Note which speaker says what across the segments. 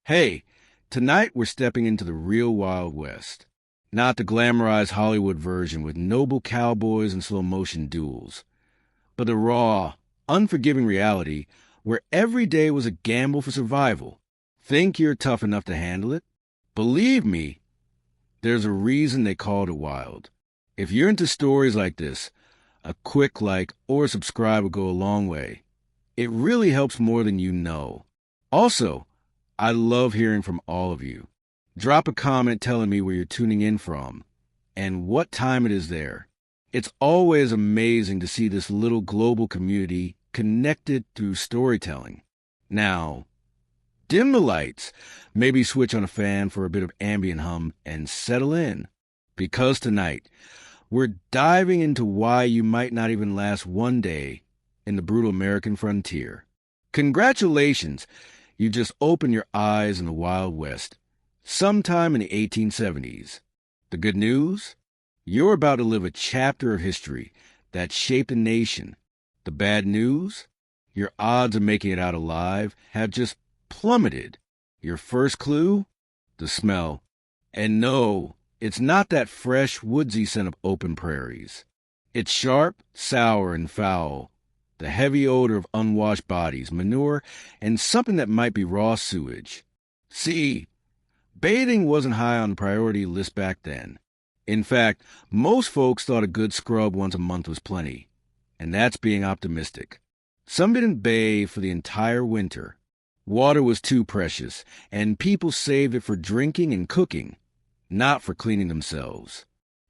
Speaker 1: Hey, tonight we're stepping into the real Wild West. Not the glamorized Hollywood version with noble cowboys and slow-motion duels, but the raw, unforgiving reality where every day was a gamble for survival. Think you're tough enough to handle it? Believe me, there's a reason they called it wild. If you're into stories like this, a quick like or subscribe will go a long way. It really helps more than you know. Also, I love hearing from all of you. Drop a comment telling me where you're tuning in from and what time it is there. It's always amazing to see this little global community connected through storytelling. Now, dim the lights, maybe switch on a fan for a bit of ambient hum, and settle in. Because tonight, we're diving into why you might not even last one day in the brutal American frontier. Congratulations! You just opened your eyes in the Wild West, sometime in the 1870s. The good news? You're about to live a chapter of history that shaped a nation. The bad news? Your odds of making it out alive have just plummeted. Your first clue? The smell. And no, it's not that fresh, woodsy scent of open prairies. It's sharp, sour, and foul. The heavy odor of unwashed bodies, manure, and something that might be raw sewage. See, bathing wasn't high on the priority list back then. In fact, most folks thought a good scrub once a month was plenty, and that's being optimistic. Some didn't bathe for the entire winter. Water was too precious, and people saved it for drinking and cooking, not for cleaning themselves.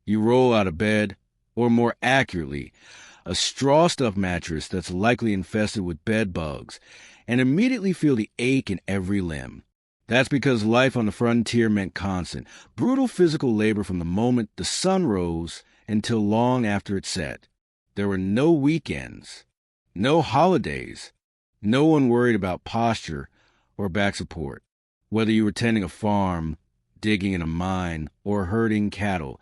Speaker 1: You roll out of bed, or more accurately, a straw-stuffed mattress that's likely infested with bed bugs, and immediately feel the ache in every limb. That's because life on the frontier meant constant, brutal physical labor from the moment the sun rose until long after it set. There were no weekends, no holidays, no one worried about posture or back support. Whether you were tending a farm, digging in a mine, or herding cattle,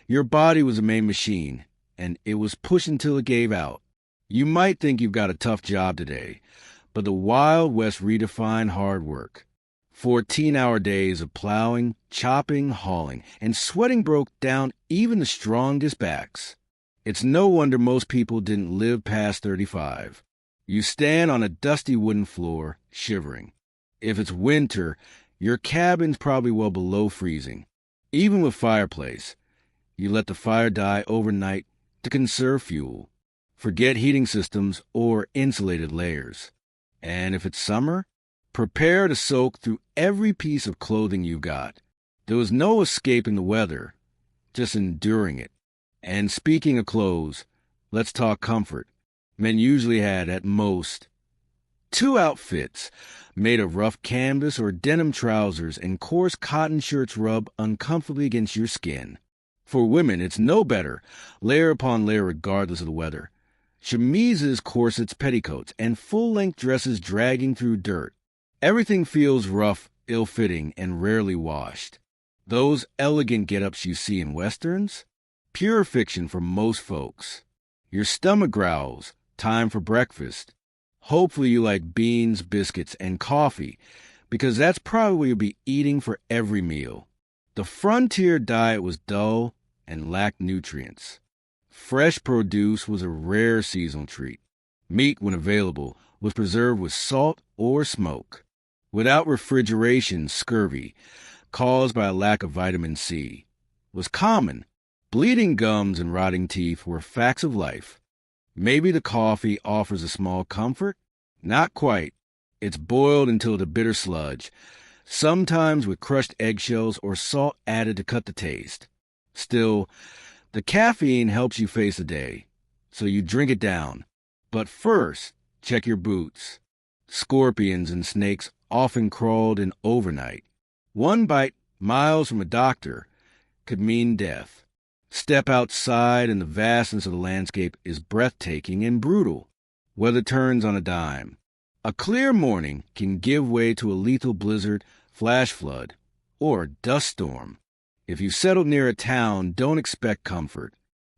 Speaker 1: your body was the main machine, and it was pushed until it gave out. You might think you've got a tough job today, but the Wild West redefined hard work. 14-hour days of plowing, chopping, hauling, and sweating broke down even the strongest backs. It's no wonder most people didn't live past 35. You stand on a dusty wooden floor, shivering. If it's winter, your cabin's probably well below freezing. Even with fireplace, you let the fire die overnight to conserve fuel. Forget heating systems or insulated layers. And if it's summer, prepare to soak through every piece of clothing you got. There was no escaping the weather, just enduring it. And speaking of clothes, let's talk comfort. Men usually had, at most, 2 outfits made of rough canvas or denim trousers and coarse cotton shirts rub uncomfortably against your skin. For women, it's no better, layer upon layer regardless of the weather. Chemises, corsets, petticoats, and full-length dresses dragging through dirt. Everything feels rough, ill-fitting, and rarely washed. Those elegant get-ups you see in westerns? Pure fiction for most folks. Your stomach growls, time for breakfast. Hopefully you like beans, biscuits, and coffee, because that's probably what you'll be eating for every meal. The frontier diet was dull and lacked nutrients. Fresh produce was a rare seasonal treat. Meat, when available, was preserved with salt or smoke. Without refrigeration, scurvy, caused by a lack of vitamin C, was common. Bleeding gums and rotting teeth were facts of life. Maybe the coffee offers a small comfort? Not quite. It's boiled until the bitter sludge, sometimes with crushed eggshells or salt added to cut the taste. Still, the caffeine helps you face the day, so you drink it down. But first, check your boots. Scorpions and snakes often crawled in overnight. One bite, miles from a doctor, could mean death. Step outside and the vastness of the landscape is breathtaking and brutal. Weather turns on a dime. A clear morning can give way to a lethal blizzard, flash flood, or dust storm. If you settle near a town, don't expect comfort.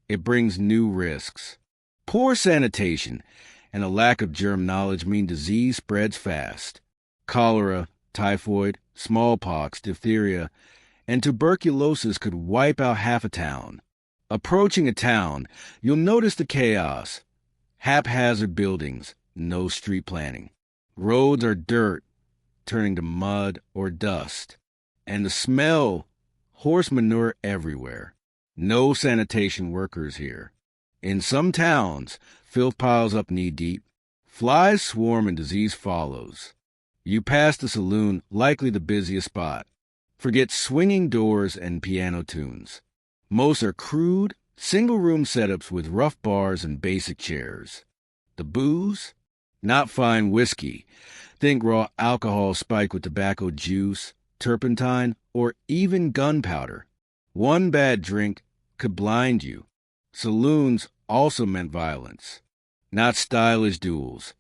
Speaker 1: It brings new risks. Poor sanitation and a lack of germ knowledge mean disease spreads fast. Cholera, typhoid, smallpox, diphtheria, and tuberculosis could wipe out half a town. Approaching a town, you'll notice the chaos. Haphazard buildings, no street planning. Roads are dirt, turning to mud or dust. And the smell, horse manure everywhere. No sanitation workers here. In some towns, filth piles up knee-deep. Flies swarm and disease follows. You pass the saloon, likely the busiest spot. Forget swinging doors and piano tunes. Most are crude, single-room setups with rough bars and basic chairs. The booze? Not fine whiskey. Think raw alcohol spiked with tobacco juice, turpentine, or even gunpowder. One bad drink could blind you. Saloons also meant violence. Not stylish duels,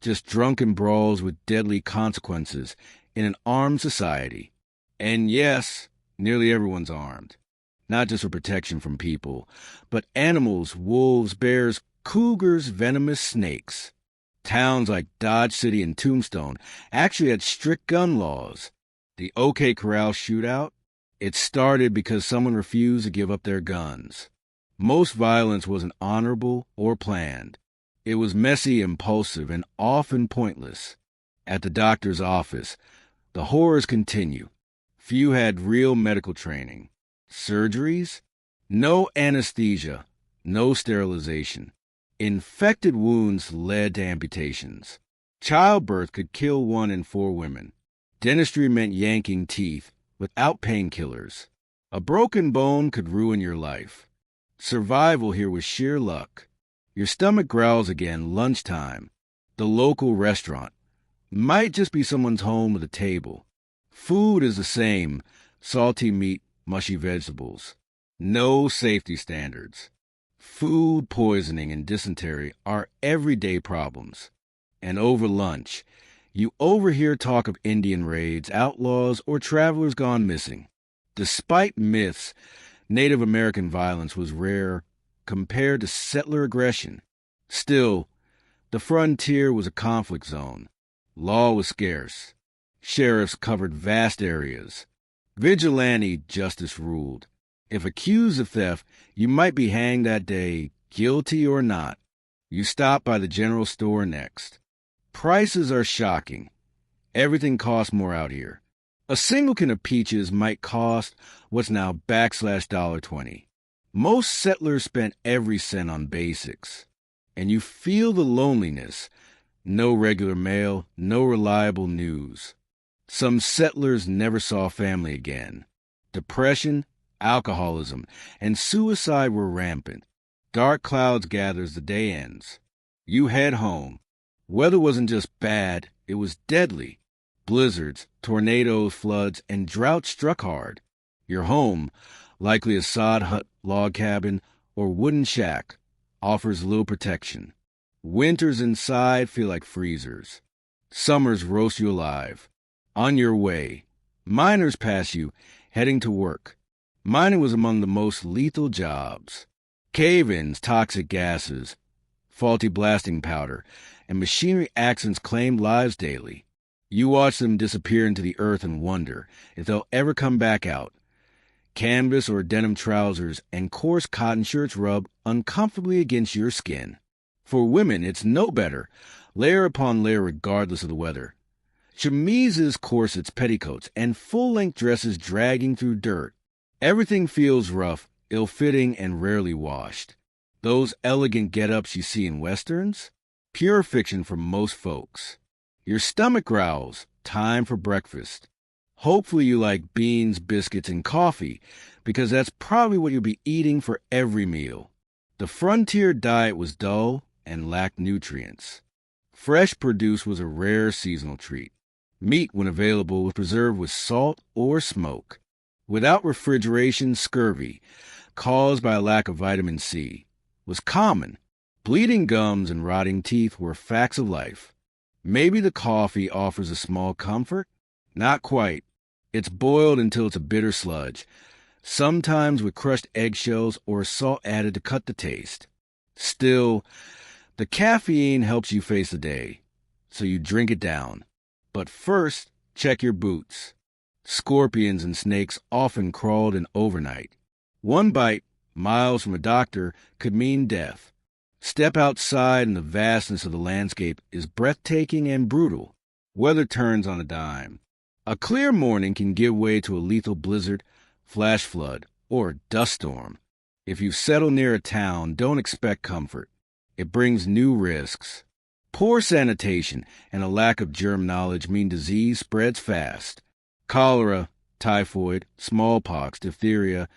Speaker 1: just drunken brawls with deadly consequences in an armed society. And yes, nearly everyone's armed. Not just for protection from people, but animals, wolves, bears, cougars, venomous snakes. Towns like Dodge City and Tombstone actually had strict gun laws. The OK Corral shootout? It started because someone refused to give up their guns. Most violence wasn't honorable or planned. It was messy, impulsive, and often pointless. At the doctor's office, the horrors continue. Few had real medical training. Surgeries? No anesthesia, no sterilization. Infected wounds led to amputations. Childbirth could kill 1 in 4 women. Dentistry meant yanking teeth without painkillers. A broken bone could ruin your life. Survival here was sheer luck. Your stomach growls again lunchtime. The local restaurant. Might just be someone's home with a table. Food is the same. Salty meat, mushy vegetables. No safety standards. Food poisoning and dysentery are everyday problems. And over lunch, you overhear talk of Indian raids, outlaws, or travelers gone missing. Despite myths, Native American violence was rare compared to settler aggression. Still, the frontier was a conflict zone. Law was scarce. Sheriffs covered vast areas. Vigilante justice ruled. If accused of theft, you might be hanged that day, guilty or not. You stop by the general store next. Prices are shocking. Everything costs more out here. A single can of peaches might cost what's now $1.20. Most settlers spent every cent on basics. And you feel the loneliness. No regular mail, no reliable news. Some settlers never saw family again. Depression, alcoholism, and suicide were rampant. Dark clouds gather as the day ends. You head home. Weather wasn't just bad, it was deadly. Blizzards, tornadoes, floods, and drought struck hard. Your home, likely a sod hut, log cabin, or wooden shack, offers little protection. Winters inside feel like freezers. Summers roast you alive. On your way, miners pass you, heading to work. Mining was among the most lethal jobs. Cave-ins, toxic gases, faulty blasting powder, and machinery accidents claimed lives daily. You watch them disappear into the earth and wonder if they'll ever come back out. Canvas or denim trousers and coarse cotton shirts rub uncomfortably against your skin. For women, it's no better, layer upon layer regardless of the weather. Chemises, corsets, petticoats, and full-length dresses dragging through dirt. Everything feels rough, ill-fitting, and rarely washed. Those elegant get-ups you see in westerns? Pure fiction for most folks. Your stomach growls, time for breakfast. Hopefully you like beans, biscuits, and coffee, because that's probably what you'll be eating for every meal. The frontier diet was dull and lacked nutrients. Fresh produce was a rare seasonal treat. Meat, when available, was preserved with salt or smoke. Without refrigeration, scurvy, caused by a lack of vitamin C, was common. Bleeding gums and rotting teeth were facts of life. Maybe the coffee offers a small comfort? Not quite. It's boiled until it's a bitter sludge, sometimes with crushed eggshells or salt added to cut the taste. Still, the caffeine helps you face the day, so you drink it down. But first, check your boots. Scorpions and snakes often crawled in overnight. One bite, miles from a doctor, could mean death. Step outside and the vastness of the landscape is breathtaking and brutal. Weather turns on a dime. A clear morning can give way to a lethal blizzard, flash flood, or dust storm. If you settle near a town, don't expect comfort. It brings new risks. Poor sanitation and a lack of germ knowledge mean disease spreads fast. Cholera, typhoid, smallpox, diphtheria,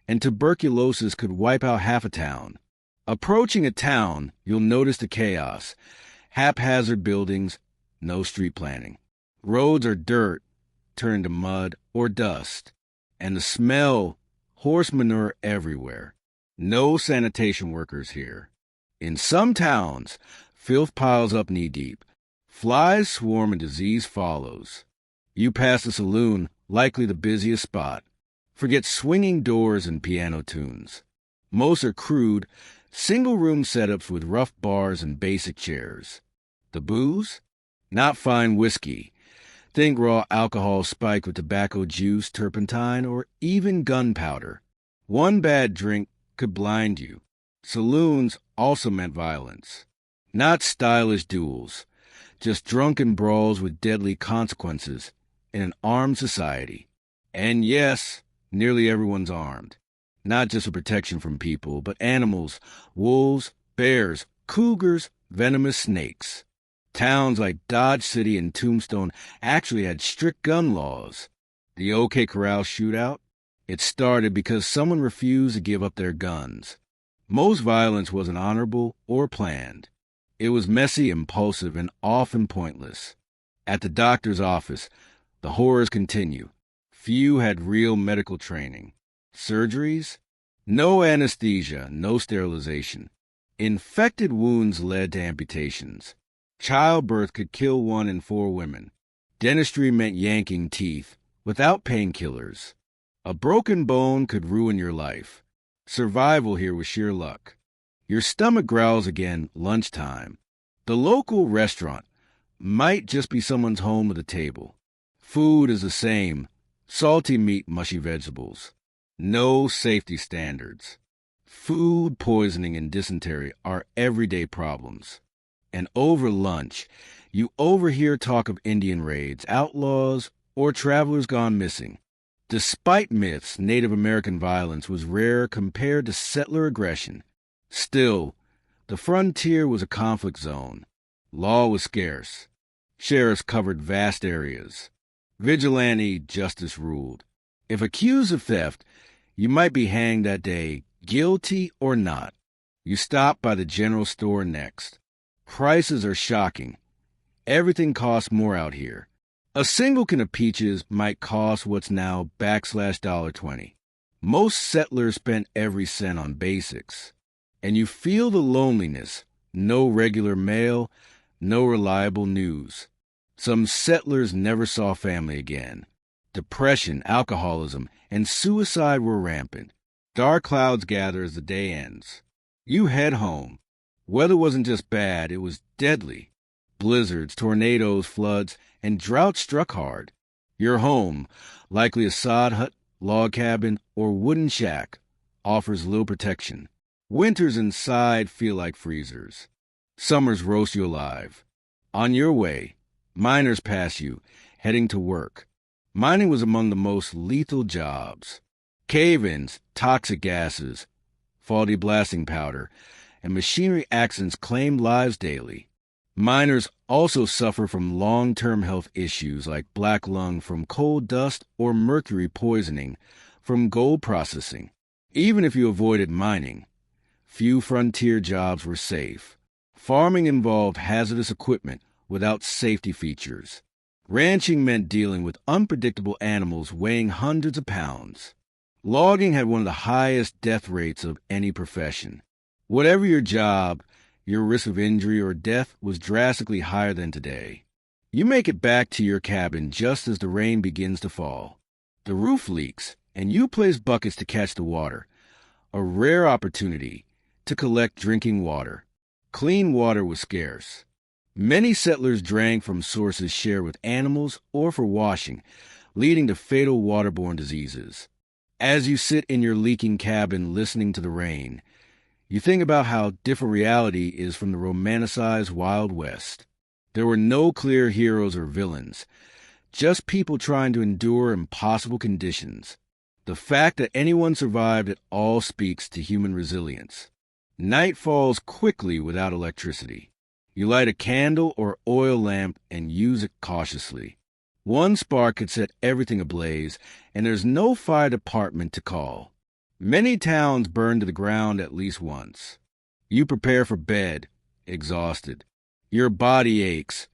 Speaker 1: and tuberculosis could wipe out half a town. Approaching a town, you'll notice the chaos. Haphazard buildings, no street planning. Roads are dirt turned to mud or dust. And the smell, horse manure everywhere. No sanitation workers here. In some towns, filth piles up knee-deep. Flies swarm and disease follows. You pass a saloon, likely the busiest spot. Forget swinging doors and piano tunes. Most are crude, single-room setups with rough bars and basic chairs. The booze? Not fine whiskey. Think raw alcohol spiked with tobacco juice, turpentine, or even gunpowder. One bad drink could blind you. Saloons also meant violence. Not stylish duels, just drunken brawls with deadly consequences in an armed society. And yes, nearly everyone's armed. Not just for protection from people, but animals, wolves, bears, cougars, venomous snakes. Towns like Dodge City and Tombstone actually had strict gun laws. The OK Corral shootout? It started because someone refused to give up their guns. Most violence wasn't honorable or planned. It was messy, impulsive, and often pointless. At the doctor's office, the horrors continue. Few had real medical training. Surgeries? No anesthesia, no sterilization. Infected wounds led to amputations. Childbirth could kill 1 in 4 women. Dentistry meant yanking teeth, without painkillers. A broken bone could ruin your life. Survival here was sheer luck. Your stomach growls again lunchtime. The local restaurant might just be someone's home at the table. Food is the same. Salty meat, mushy vegetables. No safety standards. Food poisoning and dysentery are everyday problems. And over lunch, you overhear talk of Indian raids, outlaws, or travelers gone missing. Despite myths, Native American violence was rare compared to settler aggression. Still, the frontier was a conflict zone. Law was scarce. Sheriffs covered vast areas. Vigilante justice ruled. If accused of theft, you might be hanged that day, guilty or not. You stop by the general store next. Prices are shocking. Everything costs more out here. A single can of peaches might cost what's now $1.20. Most settlers spent every cent on basics. And you feel the loneliness. No regular mail, no reliable news. Some settlers never saw family again. Depression, alcoholism, and suicide were rampant. Dark clouds gather as the day ends. You head home. Weather wasn't just bad, it was deadly. Blizzards, tornadoes, floods, and drought struck hard. Your home, likely a sod hut, log cabin, or wooden shack, offers little protection. Winters inside feel like freezers. Summers roast you alive. On your way, miners pass you, heading to work. Mining was among the most lethal jobs. Cave-ins, toxic gases, faulty blasting powder, and machinery accidents claimed lives daily. Miners also suffer from long-term health issues like black lung from coal dust or mercury poisoning from gold processing. Even if you avoided mining, few frontier jobs were safe. Farming involved hazardous equipment without safety features. Ranching meant dealing with unpredictable animals weighing hundreds of pounds. Logging had one of the highest death rates of any profession. Whatever your job, your risk of injury or death was drastically higher than today. You make it back to your cabin just as the rain begins to fall. The roof leaks, and you place buckets to catch the water. A rare opportunity to collect drinking water. Clean water was scarce. Many settlers drank from sources shared with animals or for washing, leading to fatal waterborne diseases. As you sit in your leaking cabin listening to the rain, you think about how different reality is from the romanticized Wild West. There were no clear heroes or villains, just people trying to endure impossible conditions. The fact that anyone survived at all speaks to human resilience. Night falls quickly without electricity. You light a candle or oil lamp and use it cautiously. One spark could set everything ablaze, and there's no fire department to call. Many towns burn to the ground at least once. You prepare for bed, exhausted. Your body aches,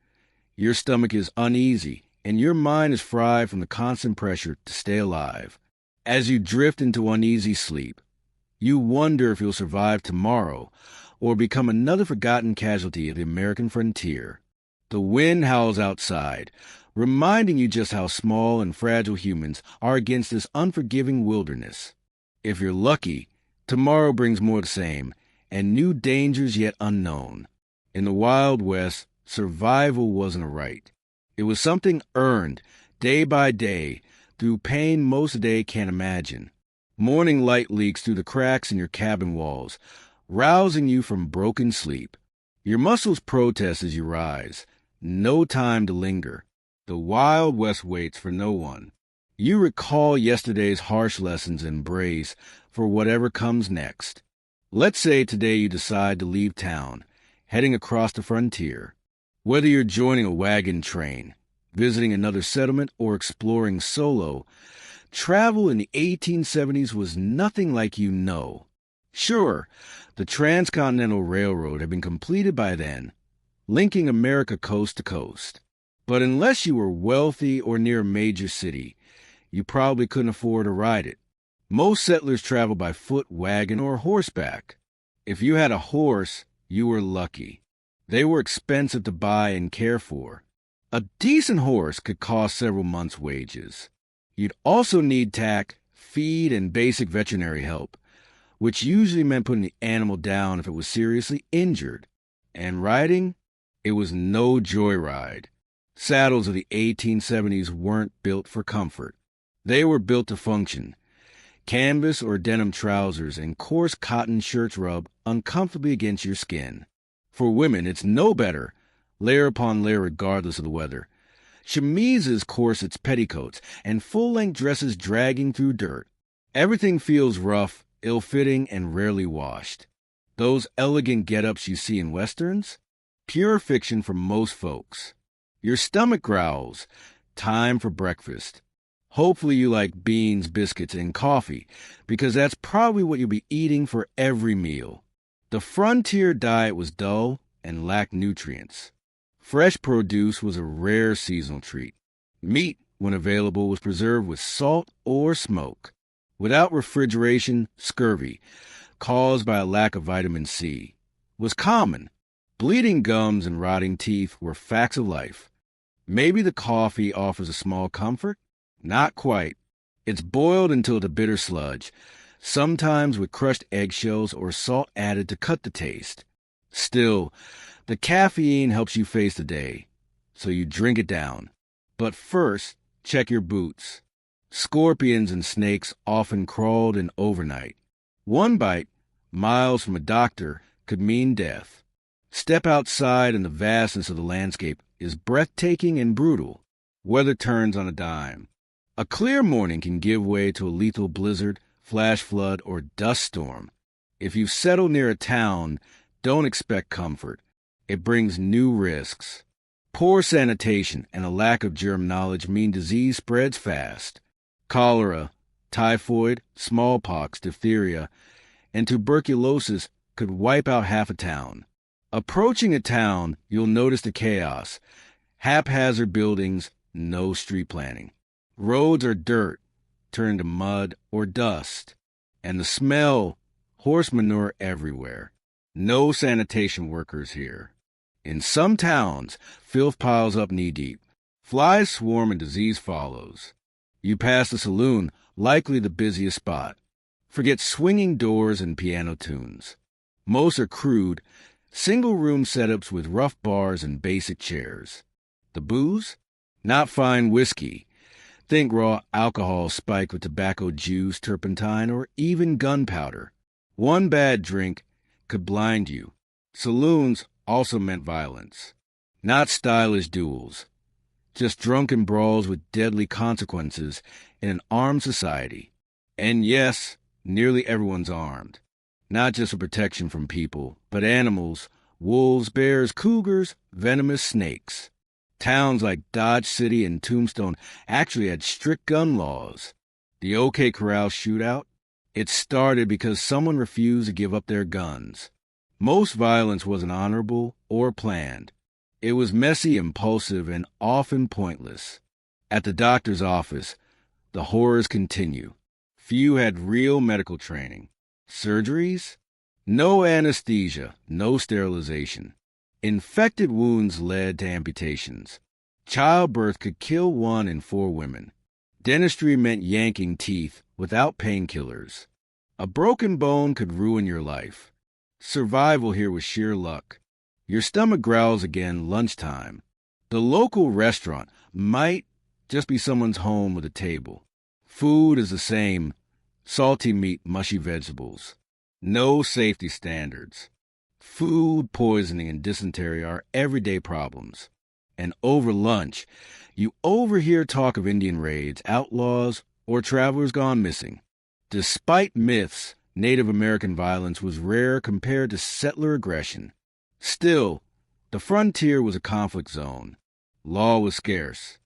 Speaker 1: your stomach is uneasy, and your mind is fried from the constant pressure to stay alive. As you drift into uneasy sleep, you wonder if you'll survive tomorrow or become another forgotten casualty of the American frontier. The wind howls outside, reminding you just how small and fragile humans are against this unforgiving wilderness. If you're lucky, tomorrow brings more of the same, and new dangers yet unknown. In the Wild West, survival wasn't a right. It was something earned, day by day, through pain most today can't imagine. Morning light leaks through the cracks in your cabin walls, rousing you from broken sleep. Your muscles protest as you rise. No time to linger. The Wild West waits for no one. You recall yesterday's harsh lessons and brace for whatever comes next. Let's say today you decide to leave town, heading across the frontier. Whether you're joining a wagon train, visiting another settlement, or exploring solo, travel in the 1870s was nothing like you know. Sure, the Transcontinental Railroad had been completed by then, linking America coast to coast. But unless you were wealthy or near a major city, you probably couldn't afford to ride it. Most settlers traveled by foot, wagon, or horseback. If you had a horse, you were lucky. They were expensive to buy and care for. A decent horse could cost several months' wages. You'd also need tack, feed, and basic veterinary help, which usually meant putting the animal down if it was seriously injured. And riding? It was no joyride. Saddles of the 1870s weren't built for comfort. They were built to function. Canvas or denim trousers and coarse cotton shirts rub uncomfortably against your skin. For women, it's no better, layer upon layer regardless of the weather. Chemises corsets petticoats, and full-length dresses dragging through dirt. Everything feels rough, ill-fitting, and rarely washed. Those elegant get-ups you see in westerns? Pure fiction for most folks. Your stomach growls. Time for breakfast. Hopefully you like beans, biscuits, and coffee, because that's probably what you'll be eating for every meal. The frontier diet was dull and lacked nutrients. Fresh produce was a rare seasonal treat. Meat, when available, was preserved with salt or smoke. Without refrigeration, scurvy, caused by a lack of vitamin C, was common. Bleeding gums and rotting teeth were facts of life. Maybe the coffee offers a small comfort? Not quite. It's boiled until it's a bitter sludge, sometimes with crushed eggshells or salt added to cut the taste. Still, the caffeine helps you face the day, so you drink it down. But first, check your boots. Scorpions and snakes often crawled in overnight. One bite, miles from a doctor, could mean death. Step outside and the vastness of the landscape is breathtaking and brutal. Weather turns on a dime. A clear morning can give way to a lethal blizzard, flash flood, or dust storm. If you've settled near a town, don't expect comfort. It brings new risks. Poor sanitation and a lack of germ knowledge mean disease spreads fast. Cholera, typhoid, smallpox, diphtheria, and tuberculosis could wipe out half a town. Approaching a town, you'll notice the chaos. Haphazard buildings, no street planning. Roads are dirt, turned to mud or dust. And the smell, horse manure everywhere. No sanitation workers here. In some towns, filth piles up knee-deep. Flies swarm and disease follows. You pass the saloon, likely the busiest spot. Forget swinging doors and piano tunes. Most are crude, Single-room setups with rough bars and basic chairs. The booze? Not fine whiskey. Think raw alcohol spiked with tobacco juice, turpentine, or even gunpowder. One bad drink could blind you. Saloons also meant violence. Not stylish duels. Just drunken brawls with deadly consequences in an armed society. And yes, nearly everyone's armed. Not just for protection from people, but animals, wolves, bears, cougars, venomous snakes. Towns like Dodge City and Tombstone actually had strict gun laws. The OK Corral shootout? It started because someone refused to give up their guns. Most violence wasn't honorable or planned. It was messy, impulsive, and often pointless. At the doctor's office, the horrors continue. Few had real medical training. Surgeries? No anesthesia, no sterilization. Infected wounds led to amputations. Childbirth could kill 1 in 4 women. Dentistry meant yanking teeth without painkillers. A broken bone could ruin your life. Survival here was sheer luck. Your stomach growls again lunchtime. The local restaurant might just be someone's home with a table. Food is the same. Salty meat, mushy vegetables. No safety standards. Food poisoning and dysentery are everyday problems. And over lunch, you overhear talk of Indian raids, outlaws, or travelers gone missing. Despite myths, Native American violence was rare compared to settler aggression. Still, the frontier was a conflict zone. Law was scarce.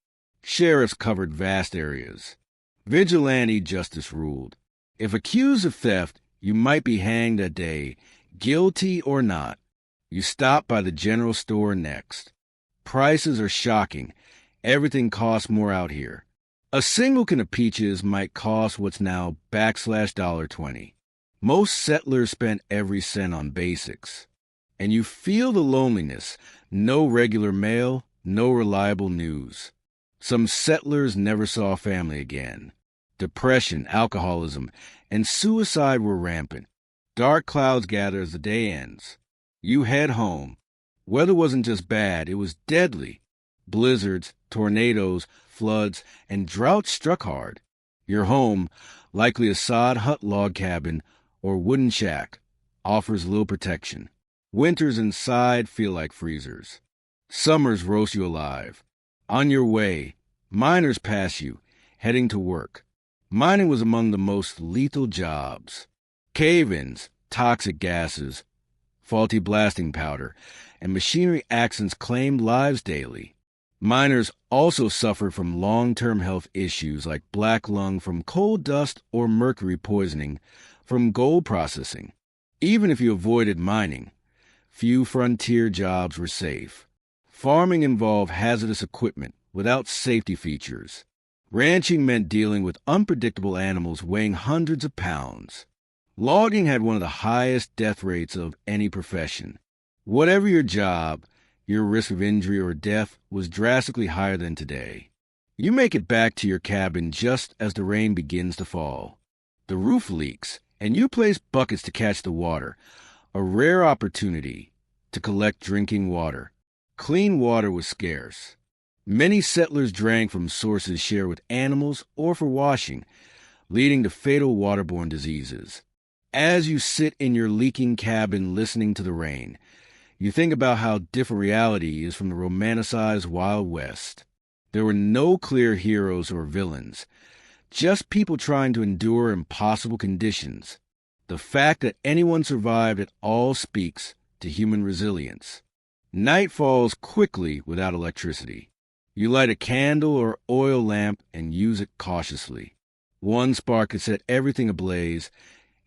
Speaker 1: Sheriffs covered vast areas. Vigilante justice ruled. If accused of theft, you might be hanged that day, guilty or not. You stop by the general store next. Prices are shocking. Everything costs more out here. A single can of peaches might cost what's now $1.20. Most settlers spent every cent on basics. And you feel the loneliness. No regular mail, no reliable news. Some settlers never saw family again. Depression, alcoholism, and suicide were rampant. Dark clouds gather as the day ends. You head home. Weather wasn't just bad, it was deadly. Blizzards, tornadoes, floods, and drought struck hard. Your home, likely a sod hut log cabin or wooden shack, offers little protection. Winters inside feel like freezers. Summers roast you alive. On your way, miners pass you, heading to work. Mining was among the most lethal jobs. Cave-ins, toxic gases, faulty blasting powder, and machinery accidents claimed lives daily. Miners also suffered from long-term health issues like black lung from coal dust or mercury poisoning from gold processing. Even if you avoided mining, few frontier jobs were safe. Farming involved hazardous equipment without safety features. Ranching meant dealing with unpredictable animals weighing hundreds of pounds. Logging had one of the highest death rates of any profession. Whatever your job, your risk of injury or death was drastically higher than today. You make it back to your cabin just as the rain begins to fall. The roof leaks, and you place buckets to catch the water, a rare opportunity to collect drinking water. Clean water was scarce. Many settlers drank from sources shared with animals or for washing, leading to fatal waterborne diseases. As you sit in your leaking cabin listening to the rain, you think about how different reality is from the romanticized Wild West. There were no clear heroes or villains, just people trying to endure impossible conditions. The fact that anyone survived at all speaks to human resilience. Night falls quickly without electricity. You light a candle or oil lamp and use it cautiously. One spark could set everything ablaze,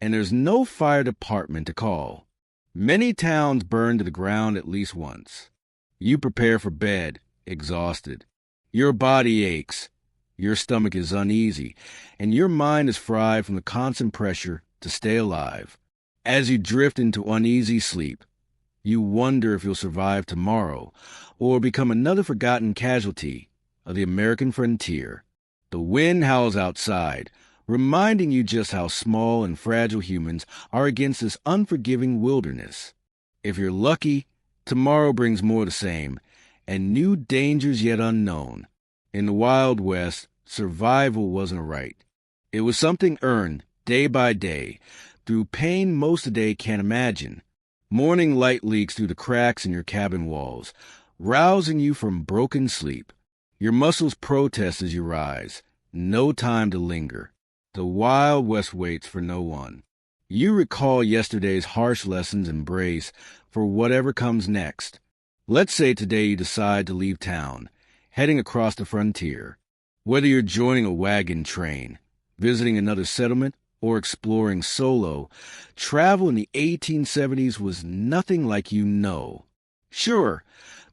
Speaker 1: and there's no fire department to call. Many towns burn to the ground at least once. You prepare for bed, exhausted. Your body aches, your stomach is uneasy, and your mind is fried from the constant pressure to stay alive. As you drift into uneasy sleep, you wonder if you'll survive tomorrow or become another forgotten casualty of the American frontier. The wind howls outside, reminding you just how small and fragile humans are against this unforgiving wilderness. If you're lucky, tomorrow brings more of the same, and new dangers yet unknown. In the Wild West, survival wasn't a right. It was something earned, day by day, through pain most of the day can't imagine. Morning light leaks through the cracks in your cabin walls, rousing you from broken sleep. Your muscles protest as you rise. No time to linger. The Wild West waits for no one. You recall yesterday's harsh lessons and brace for whatever comes next. Let's say today you decide to leave town, heading across the frontier. Whether you're joining a wagon train, visiting another settlement, or exploring solo, travel in the 1870s was nothing like you know. Sure,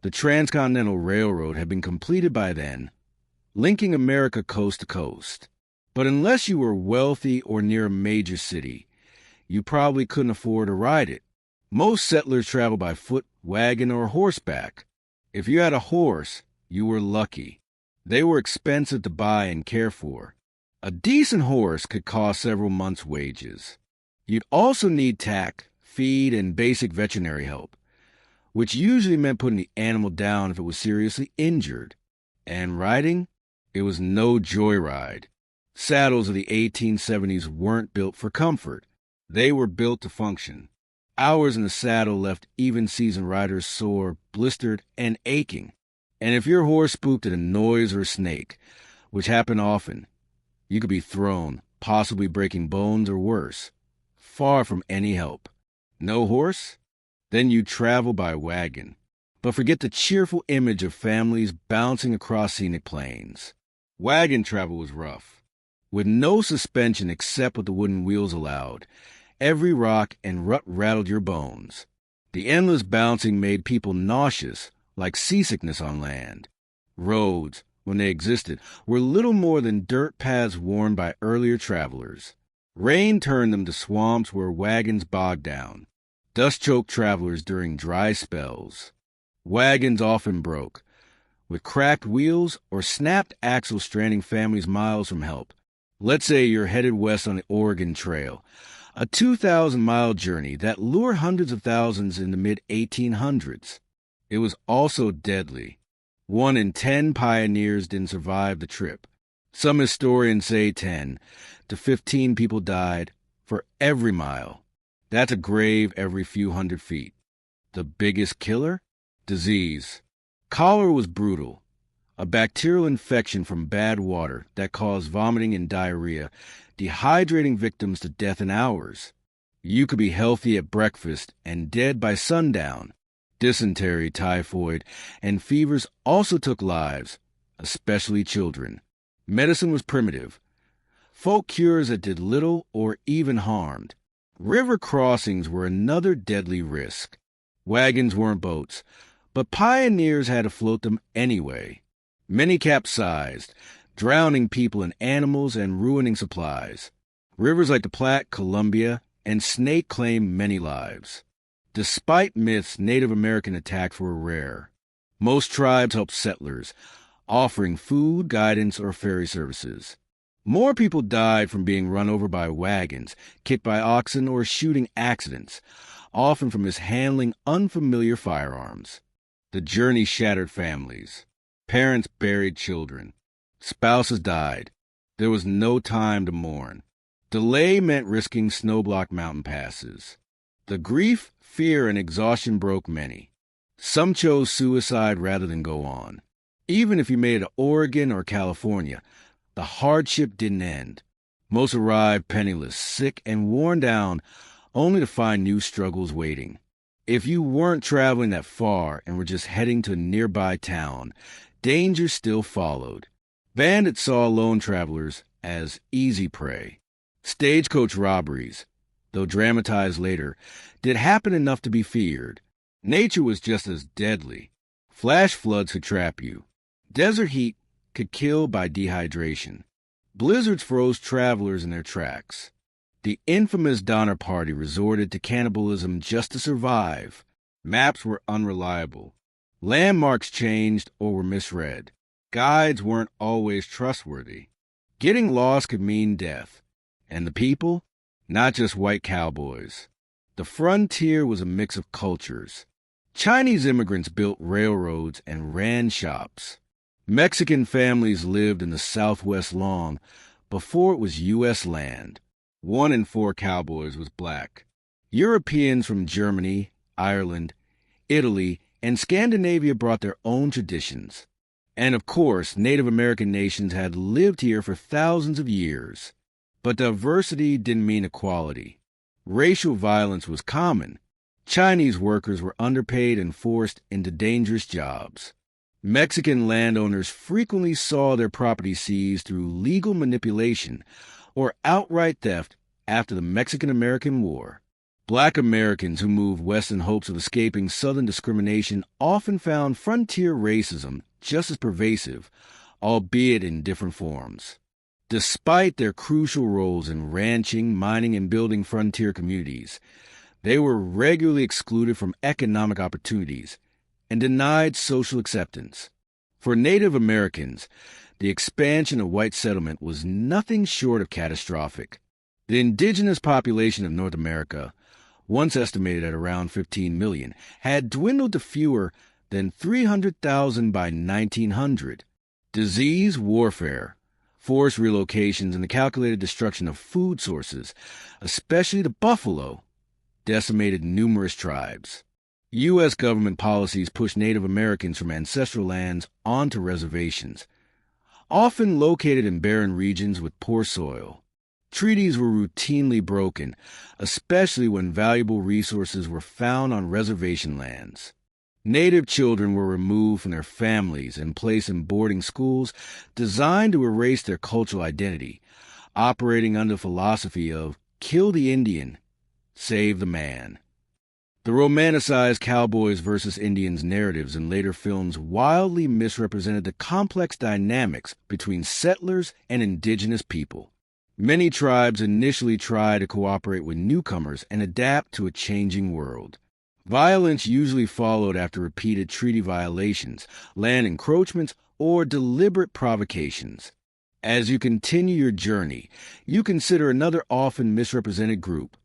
Speaker 1: the Transcontinental Railroad had been completed by then, linking America coast to coast. But unless you were wealthy or near a major city, you probably couldn't afford to ride it. Most settlers traveled by foot, wagon, or horseback. If you had a horse, you were lucky. They were expensive to buy and care for. A decent horse could cost several months' wages. You'd also need tack, feed, and basic veterinary help, which usually meant putting the animal down if it was seriously injured. And riding? It was no joyride. Saddles of the 1870s weren't built for comfort. They were built to function. Hours in the saddle left even-seasoned riders sore, blistered, and aching. And if your horse spooked at a noise or a snake, which happened often, you could be thrown, possibly breaking bones or worse. Far from any help. No horse? Then you travel by wagon. But forget the cheerful image of families bouncing across scenic plains. Wagon travel was rough. With no suspension except what the wooden wheels allowed, every rock and rut rattled your bones. The endless bouncing made people nauseous, like seasickness on land. Roads, when they existed, were little more than dirt paths worn by earlier travelers. Rain turned them to swamps where wagons bogged down. Dust choked travelers during dry spells. Wagons often broke, with cracked wheels or snapped axles stranding families miles from help. Let's say you're headed west on the Oregon Trail, a 2,000-mile journey that lured hundreds of thousands in the mid-1800s. It was also deadly. 1 in 10 pioneers didn't survive the trip. Some historians say 10 to 15 people died for every mile. That's a grave every few hundred feet. The biggest killer? Disease. Cholera was brutal. A bacterial infection from bad water that caused vomiting and diarrhea, dehydrating victims to death in hours. You could be healthy at breakfast and dead by sundown. Dysentery, typhoid, and fevers also took lives, especially children. Medicine was primitive. Folk cures that did little or even harmed. River crossings were another deadly risk. Wagons weren't boats, but pioneers had to float them anyway. Many capsized, drowning people and animals and ruining supplies. Rivers like the Platte, Columbia, and Snake claimed many lives. Despite myths, Native American attacks were rare. Most tribes helped settlers, offering food, guidance, or ferry services. More people died from being run over by wagons, kicked by oxen, or shooting accidents, often from mishandling unfamiliar firearms. The journey shattered families. Parents buried children. Spouses died. There was no time to mourn. Delay meant risking snow-blocked mountain passes. The grief, fear, and exhaustion broke many. Some chose suicide rather than go on. Even if you made it to Oregon or California, the hardship didn't end. Most arrived penniless, sick, and worn down, only to find new struggles waiting. If you weren't traveling that far and were just heading to a nearby town, danger still followed. Bandits saw lone travelers as easy prey. Stagecoach robberies, though dramatized later, did happen enough to be feared. Nature was just as deadly. Flash floods could trap you. Desert heat could kill by dehydration. Blizzards froze travelers in their tracks. The infamous Donner Party resorted to cannibalism just to survive. Maps were unreliable. Landmarks changed or were misread. Guides weren't always trustworthy. Getting lost could mean death. And the people? Not just white cowboys. The frontier was a mix of cultures. Chinese immigrants built railroads and ran shops. Mexican families lived in the Southwest long before it was U.S. land. 1 in 4 cowboys was black. Europeans from Germany, Ireland, Italy, and Scandinavia brought their own traditions. And of course, Native American nations had lived here for thousands of years. But diversity didn't mean equality. Racial violence was common. Chinese workers were underpaid and forced into dangerous jobs. Mexican landowners frequently saw their property seized through legal manipulation or outright theft after the Mexican-American War. Black Americans who moved west in hopes of escaping Southern discrimination often found frontier racism just as pervasive, albeit in different forms. Despite their crucial roles in ranching, mining, and building frontier communities, they were regularly excluded from economic opportunities and denied social acceptance. For Native Americans, the expansion of white settlement was nothing short of catastrophic. The indigenous population of North America, once estimated at around 15 million, had dwindled to fewer than 300,000 by 1900. Disease, warfare, forced relocations, and the calculated destruction of food sources, especially the buffalo, decimated numerous tribes. U.S. government policies pushed Native Americans from ancestral lands onto reservations, often located in barren regions with poor soil. Treaties were routinely broken, especially when valuable resources were found on reservation lands. Native children were removed from their families and placed in boarding schools designed to erase their cultural identity, operating under the philosophy of kill the Indian, save the man. The romanticized cowboys versus Indians narratives in later films wildly misrepresented the complex dynamics between settlers and indigenous people. Many tribes initially try to cooperate with newcomers and adapt to a changing world. Violence usually followed after repeated treaty violations, land encroachments, or deliberate provocations. As you continue your journey, you consider another often misrepresented group: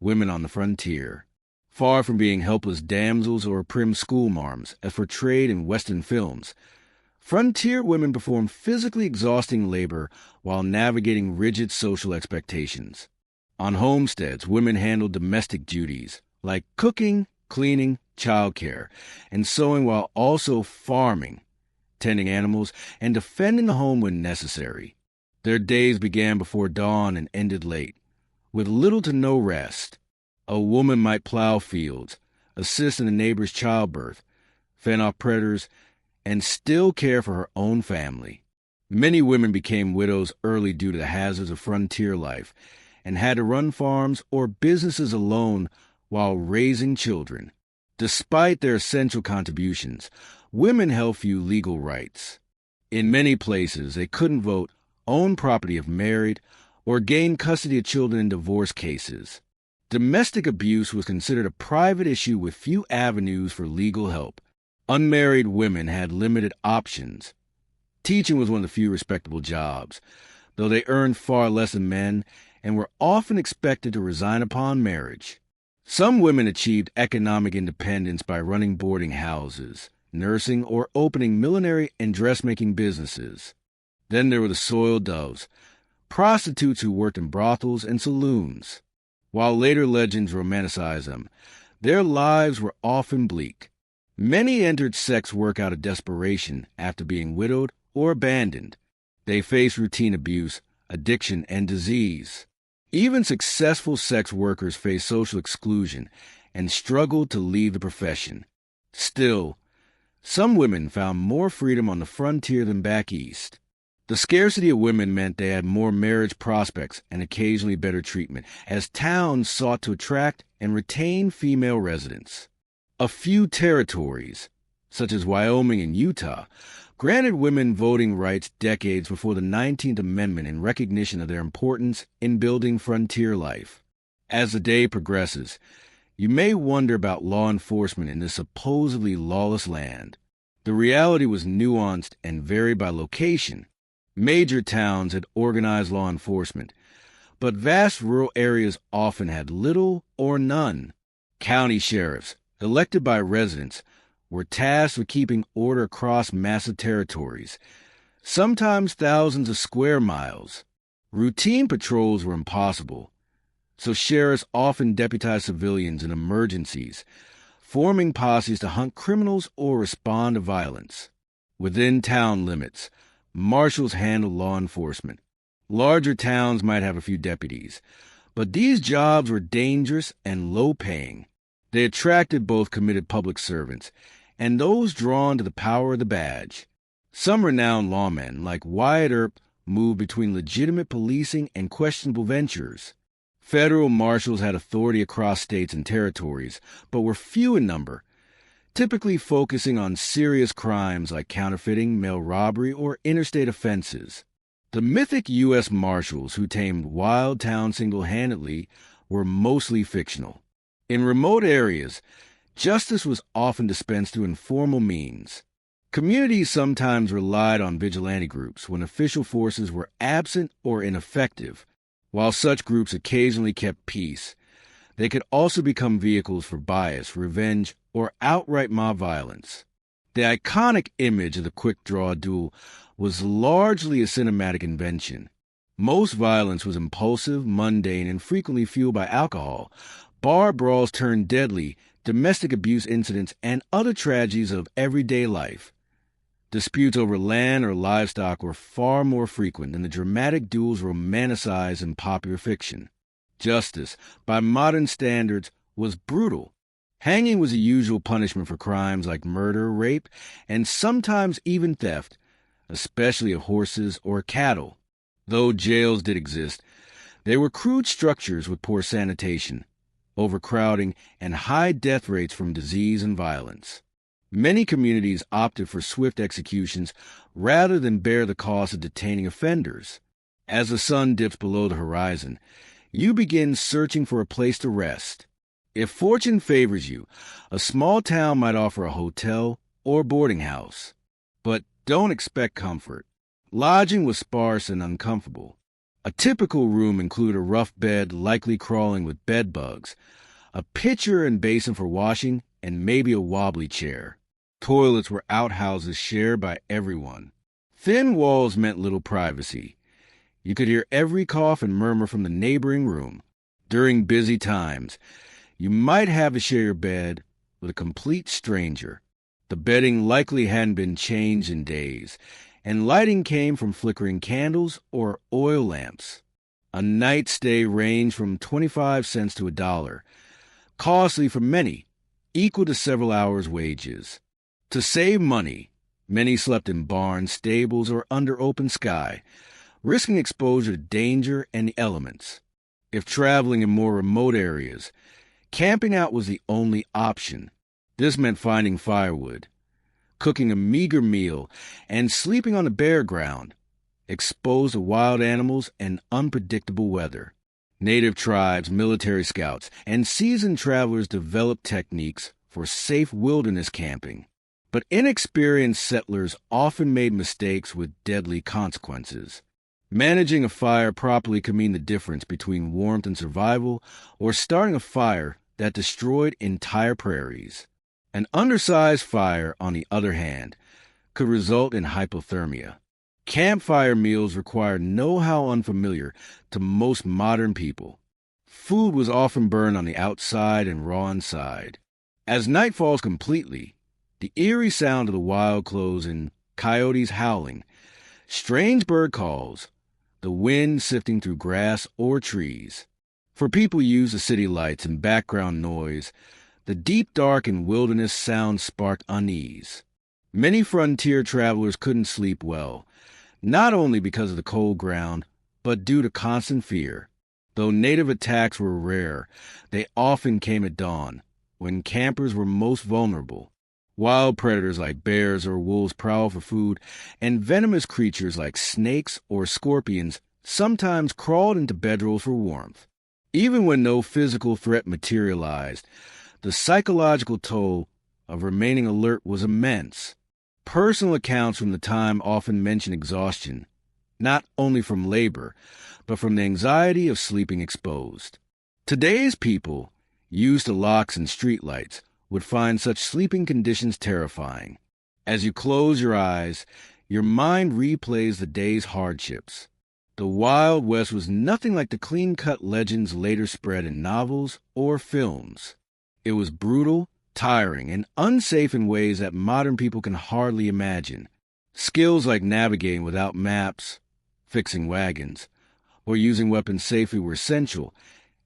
Speaker 1: women on the frontier. Far from being helpless damsels or prim schoolmarms, as portrayed in Western films, frontier women perform physically exhausting labor while navigating rigid social expectations. On homesteads, women handled domestic duties, like cooking, cleaning, childcare, and sewing, while also farming, tending animals, and defending the home when necessary. Their days began before dawn and ended late, with little to no rest. A woman might plow fields, assist in a neighbor's childbirth, fend off predators, and still care for her own family. Many women became widows early due to the hazards of frontier life and had to run farms or businesses alone while raising children. Despite their essential contributions, women held few legal rights. In many places, they couldn't vote, own property if married, or gain custody of children in divorce cases. Domestic abuse was considered a private issue with few avenues for legal help. Unmarried women had limited options. Teaching was one of the few respectable jobs, though they earned far less than men and were often expected to resign upon marriage. Some women achieved economic independence by running boarding houses, nursing, or opening millinery and dressmaking businesses. Then there were the soiled doves, prostitutes who worked in brothels and saloons. While later legends romanticize them, their lives were often bleak. Many entered sex work out of desperation after being widowed or abandoned. They faced routine abuse, addiction, and disease. Even successful sex workers faced social exclusion and struggled to leave the profession. Still, some women found more freedom on the frontier than back east. The scarcity of women meant they had more marriage prospects and occasionally better treatment, as towns sought to attract and retain female residents. A few territories, such as Wyoming and Utah, granted women voting rights decades before the 19th Amendment in recognition of their importance in building frontier life. As the day progresses, you may wonder about law enforcement in this supposedly lawless land. The reality was nuanced and varied by location. Major towns had organized law enforcement, but vast rural areas often had little or none. County sheriffs, elected by residents, were tasked with keeping order across massive territories, sometimes thousands of square miles. Routine patrols were impossible, so sheriffs often deputized civilians in emergencies, forming posses to hunt criminals or respond to violence. Within town limits, marshals handled law enforcement. Larger towns might have a few deputies, but these jobs were dangerous and low-paying. They attracted both committed public servants and those drawn to the power of the badge. Some renowned lawmen, like Wyatt Earp, moved between legitimate policing and questionable ventures. Federal marshals had authority across states and territories, but were few in number, typically focusing on serious crimes like counterfeiting, mail robbery, or interstate offenses. The mythic U.S. Marshals who tamed wild towns single-handedly were mostly fictional. In remote areas, justice was often dispensed through informal means. Communities sometimes relied on vigilante groups when official forces were absent or ineffective. While such groups occasionally kept peace, they could also become vehicles for bias, revenge, or outright mob violence. The iconic image of the quick-draw duel was largely a cinematic invention. Most violence was impulsive, mundane, and frequently fueled by alcohol. Bar brawls turned deadly, domestic abuse incidents, and other tragedies of everyday life. Disputes over land or livestock were far more frequent than the dramatic duels romanticized in popular fiction. Justice, by modern standards, was brutal. Hanging was the usual punishment for crimes like murder, rape, and sometimes even theft, especially of horses or cattle. Though jails did exist, they were crude structures with poor sanitation, overcrowding, and high death rates from disease and violence. Many communities opted for swift executions rather than bear the cost of detaining offenders. As the sun dips below the horizon, you begin searching for a place to rest. If fortune favors you, a small town might offer a hotel or boarding house. But don't expect comfort. Lodging was sparse and uncomfortable. A typical room included a rough bed likely crawling with bed bugs, a pitcher and basin for washing, and maybe a wobbly chair. Toilets were outhouses shared by everyone. Thin walls meant little privacy. You could hear every cough and murmur from the neighboring room. During busy times, you might have to share your bed with a complete stranger. The bedding likely hadn't been changed in days, and lighting came from flickering candles or oil lamps. A night stay ranged from 25 cents to $1, costly for many, equal to several hours' wages. To save money, many slept in barns, stables, or under open sky, risking exposure to danger and the elements. If traveling in more remote areas, camping out was the only option. This meant finding firewood, cooking a meager meal, and sleeping on the bare ground, exposed to wild animals and unpredictable weather. Native tribes, military scouts, and seasoned travelers developed techniques for safe wilderness camping. But inexperienced settlers often made mistakes with deadly consequences. Managing a fire properly could mean the difference between warmth and survival, or starting a fire that destroyed entire prairies. An undersized fire, on the other hand, could result in hypothermia. Campfire meals required know-how unfamiliar to most modern people. Food was often burned on the outside and raw inside. As night falls completely, the eerie sound of the wild close in coyotes howling, strange bird calls, the wind sifting through grass or trees. For people used to city lights and background noise, the deep dark and wilderness sound sparked unease. Many frontier travelers couldn't sleep well, not only because of the cold ground, but due to constant fear. Though native attacks were rare, they often came at dawn, when campers were most vulnerable. Wild predators like bears or wolves prowled for food, and venomous creatures like snakes or scorpions sometimes crawled into bedrolls for warmth. Even when no physical threat materialized, the psychological toll of remaining alert was immense. Personal accounts from the time often mention exhaustion, not only from labor, but from the anxiety of sleeping exposed. Today's people, used to locks and streetlights, would find such sleeping conditions terrifying. As you close your eyes, your mind replays the day's hardships. The Wild West was nothing like the clean-cut legends later spread in novels or films. It was brutal, tiring, and unsafe in ways that modern people can hardly imagine. Skills like navigating without maps, fixing wagons, or using weapons safely were essential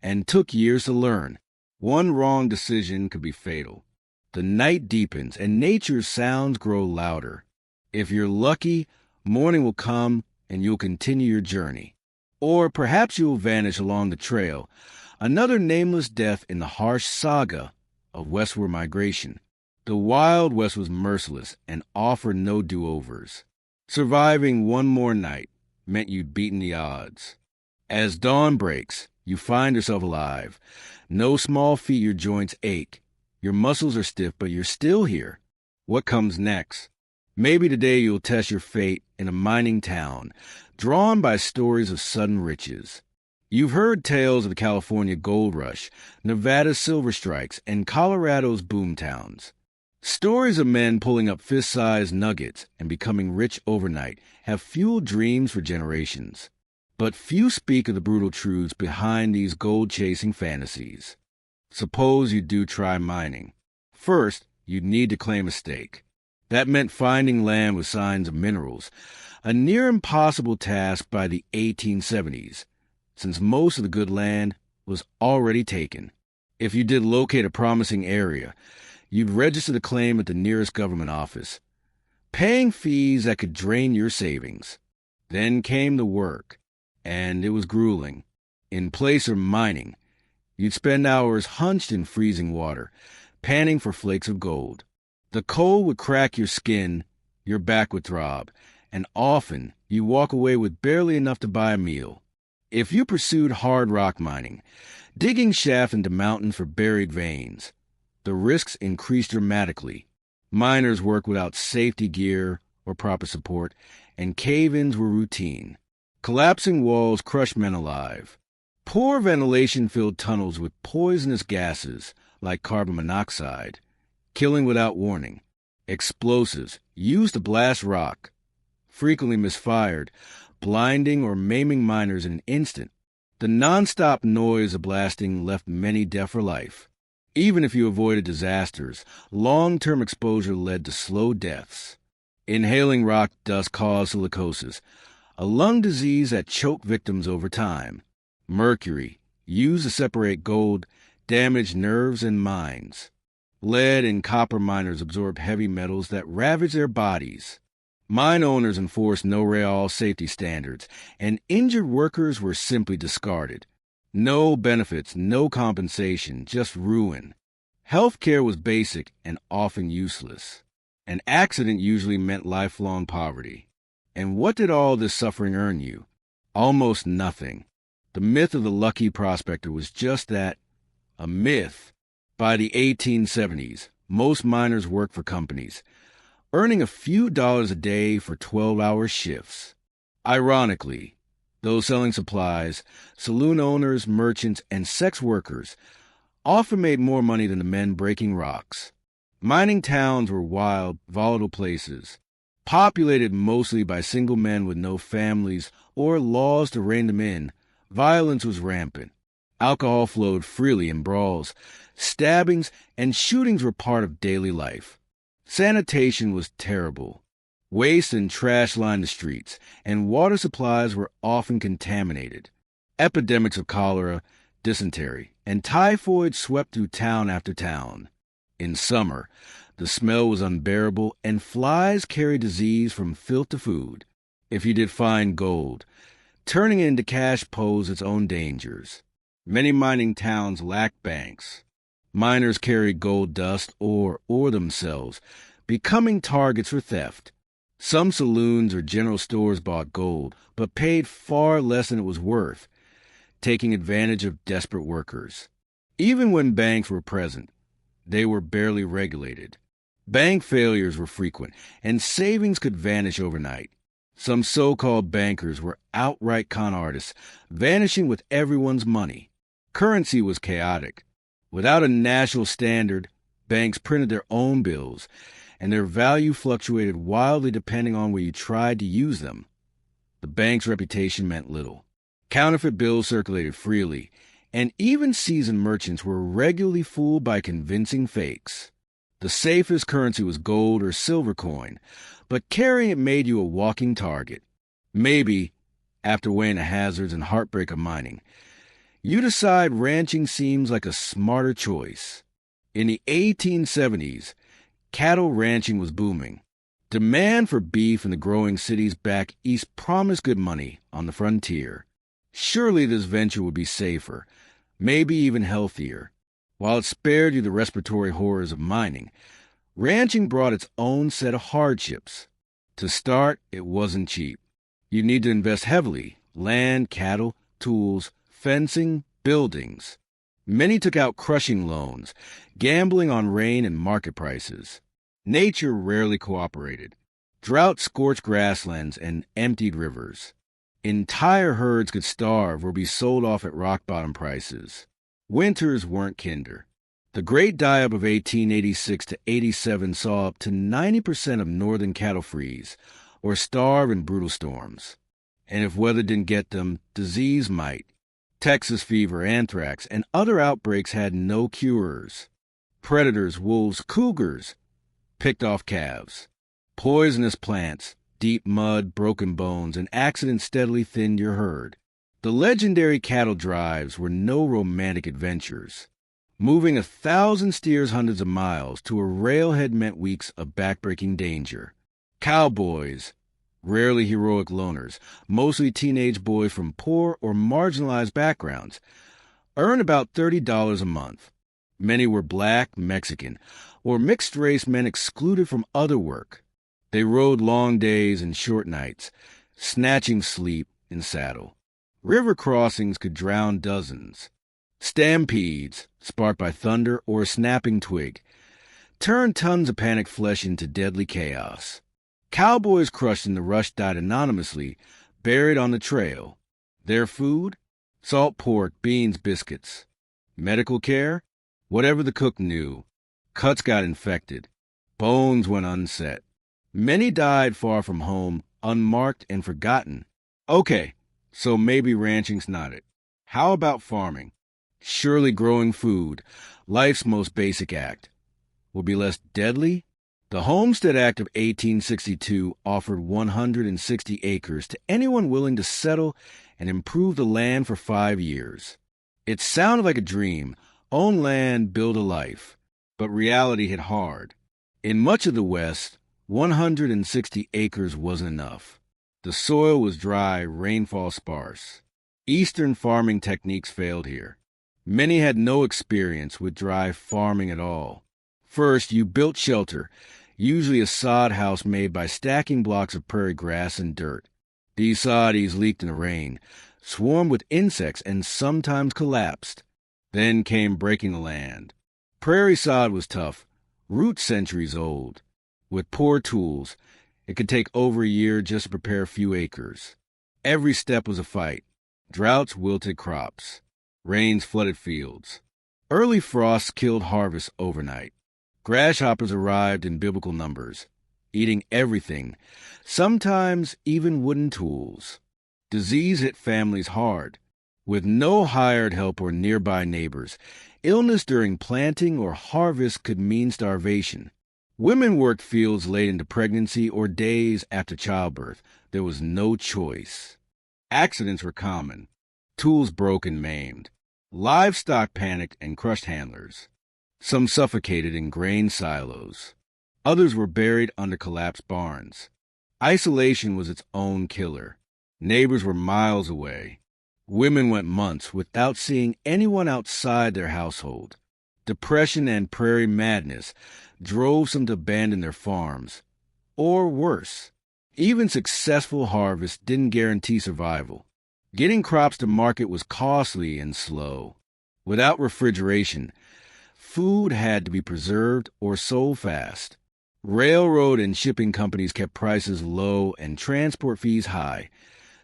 Speaker 1: and took years to learn. One wrong decision could be fatal. The night deepens and nature's sounds grow louder. If you're lucky, morning will come and you'll continue your journey. Or perhaps you will vanish along the trail, another nameless death in the harsh saga of westward migration. The Wild West was merciless and offered no do-overs. Surviving one more night meant you'd beaten the odds. As dawn breaks, you find yourself alive. No small feat, your joints ache. Your muscles are stiff, but you're still here. What comes next? Maybe today you'll test your fate in a mining town, drawn by stories of sudden riches. You've heard tales of the California gold rush, Nevada's silver strikes, and Colorado's boomtowns. Stories of men pulling up fist-sized nuggets and becoming rich overnight have fueled dreams for generations. But few speak of the brutal truths behind these gold-chasing fantasies. Suppose you do try mining. First, you'd need to claim a stake. That meant finding land with signs of minerals, a near-impossible task by the 1870s, since most of the good land was already taken. If you did locate a promising area, you'd register the claim at the nearest government office, paying fees that could drain your savings. Then came the work, and it was grueling. In place of mining, you'd spend hours hunched in freezing water, panning for flakes of gold. The cold would crack your skin, your back would throb, and often you walk away with barely enough to buy a meal. If you pursued hard rock mining, digging shafts into mountains for buried veins, the risks increased dramatically. Miners worked without safety gear or proper support, and cave-ins were routine. Collapsing walls crushed men alive. Poor ventilation filled tunnels with poisonous gases like carbon monoxide, killing without warning. Explosives used to blast rock, frequently misfired, blinding or maiming miners in an instant. The nonstop noise of blasting left many dead for life. Even if you avoided disasters, long-term exposure led to slow deaths. Inhaling rock dust caused silicosis, a lung disease that choked victims over time. Mercury, used to separate gold, damaged nerves and minds. Lead and copper miners absorbed heavy metals that ravaged their bodies. Mine owners enforced no-real safety standards, and injured workers were simply discarded. No benefits, no compensation, just ruin. Healthcare was basic and often useless. An accident usually meant lifelong poverty. And what did all this suffering earn you? Almost nothing. The myth of the lucky prospector was just that, a myth. By the 1870s, most miners worked for companies, earning a few dollars a day for 12-hour shifts. Ironically, those selling supplies, saloon owners, merchants, and sex workers often made more money than the men breaking rocks. Mining towns were wild, volatile places, populated mostly by single men with no families or laws to rein them in. Violence was rampant. Alcohol flowed freely in brawls. Stabbings and shootings were part of daily life. Sanitation was terrible. Waste and trash lined the streets, and water supplies were often contaminated. Epidemics of cholera, dysentery, and typhoid swept through town after town. In summer, the smell was unbearable, and flies carried disease from filth to food. If you did find gold, turning it into cash posed its own dangers. Many mining towns lacked banks. Miners carried gold dust or ore themselves, becoming targets for theft. Some saloons or general stores bought gold, but paid far less than it was worth, taking advantage of desperate workers. Even when banks were present, they were barely regulated. Bank failures were frequent, and savings could vanish overnight. Some so-called bankers were outright con artists, vanishing with everyone's money. Currency was chaotic. Without a national standard, banks printed their own bills, and their value fluctuated wildly depending on where you tried to use them. The bank's reputation meant little. Counterfeit bills circulated freely, and even seasoned merchants were regularly fooled by convincing fakes. The safest currency was gold or silver coin, but carrying it made you a walking target. Maybe, after weighing the hazards and heartbreak of mining, you decide ranching seems like a smarter choice. In the 1870s, cattle ranching was booming. Demand for beef in the growing cities back east promised good money on the frontier. Surely this venture would be safer, maybe even healthier. While it spared you the respiratory horrors of mining, ranching brought its own set of hardships. To start, it wasn't cheap. You need to invest heavily: land, cattle, tools, fencing, buildings. Many took out crushing loans, gambling on rain and market prices. Nature rarely cooperated. Drought scorched grasslands and emptied rivers. Entire herds could starve or be sold off at rock-bottom prices. Winters weren't kinder. The Great Die-Up of 1886 to 87 saw up to 90% of northern cattle freeze or starve in brutal storms. And if weather didn't get them, disease might. Texas fever, anthrax, and other outbreaks had no cures. Predators, wolves, cougars, picked off calves. Poisonous plants, deep mud, broken bones, and accidents steadily thinned your herd. The legendary cattle drives were no romantic adventures. Moving 1,000 steers hundreds of miles to a railhead meant weeks of backbreaking danger. Cowboys, rarely heroic loners, mostly teenage boys from poor or marginalized backgrounds, earned about $30 a month. Many were black, Mexican, or mixed-race men excluded from other work. They rode long days and short nights, snatching sleep in saddle. River crossings could drown dozens. Stampedes, sparked by thunder or a snapping twig, turned tons of panicked flesh into deadly chaos. Cowboys crushed in the rush died anonymously, buried on the trail. Their food? Salt pork, beans, biscuits. Medical care? Whatever the cook knew. Cuts got infected. Bones went unset. Many died far from home, unmarked and forgotten. Okay, so maybe ranching's not it. How about farming? Surely growing food, life's most basic act, will be less deadly? The Homestead Act of 1862 offered 160 acres to anyone willing to settle and improve the land for 5 years. It sounded like a dream: own land, build a life. But reality hit hard. In much of the West, 160 acres wasn't enough. The soil was dry, rainfall sparse. Eastern farming techniques failed here. Many had no experience with dry farming at all. First, you built shelter, usually a sod house made by stacking blocks of prairie grass and dirt. These soddies leaked in the rain, swarmed with insects, and sometimes collapsed. Then came breaking the land. Prairie sod was tough, roots centuries old. With poor tools, it could take over a year just to prepare a few acres. Every step was a fight. Droughts wilted crops. Rains flooded fields. Early frosts killed harvests overnight. Grasshoppers arrived in biblical numbers, eating everything, sometimes even wooden tools. Disease hit families hard. With no hired help or nearby neighbors, illness during planting or harvest could mean starvation. Women worked fields late into pregnancy or days after childbirth. There was no choice. Accidents were common. Tools broke and maimed. Livestock panicked and crushed handlers. Some suffocated in grain silos. Others were buried under collapsed barns. Isolation was its own killer. Neighbors were miles away. Women went months without seeing anyone outside their household. Depression and prairie madness drove some to abandon their farms. Or worse, even successful harvests didn't guarantee survival. Getting crops to market was costly and slow. Without refrigeration, food had to be preserved or sold fast. Railroad and shipping companies kept prices low and transport fees high,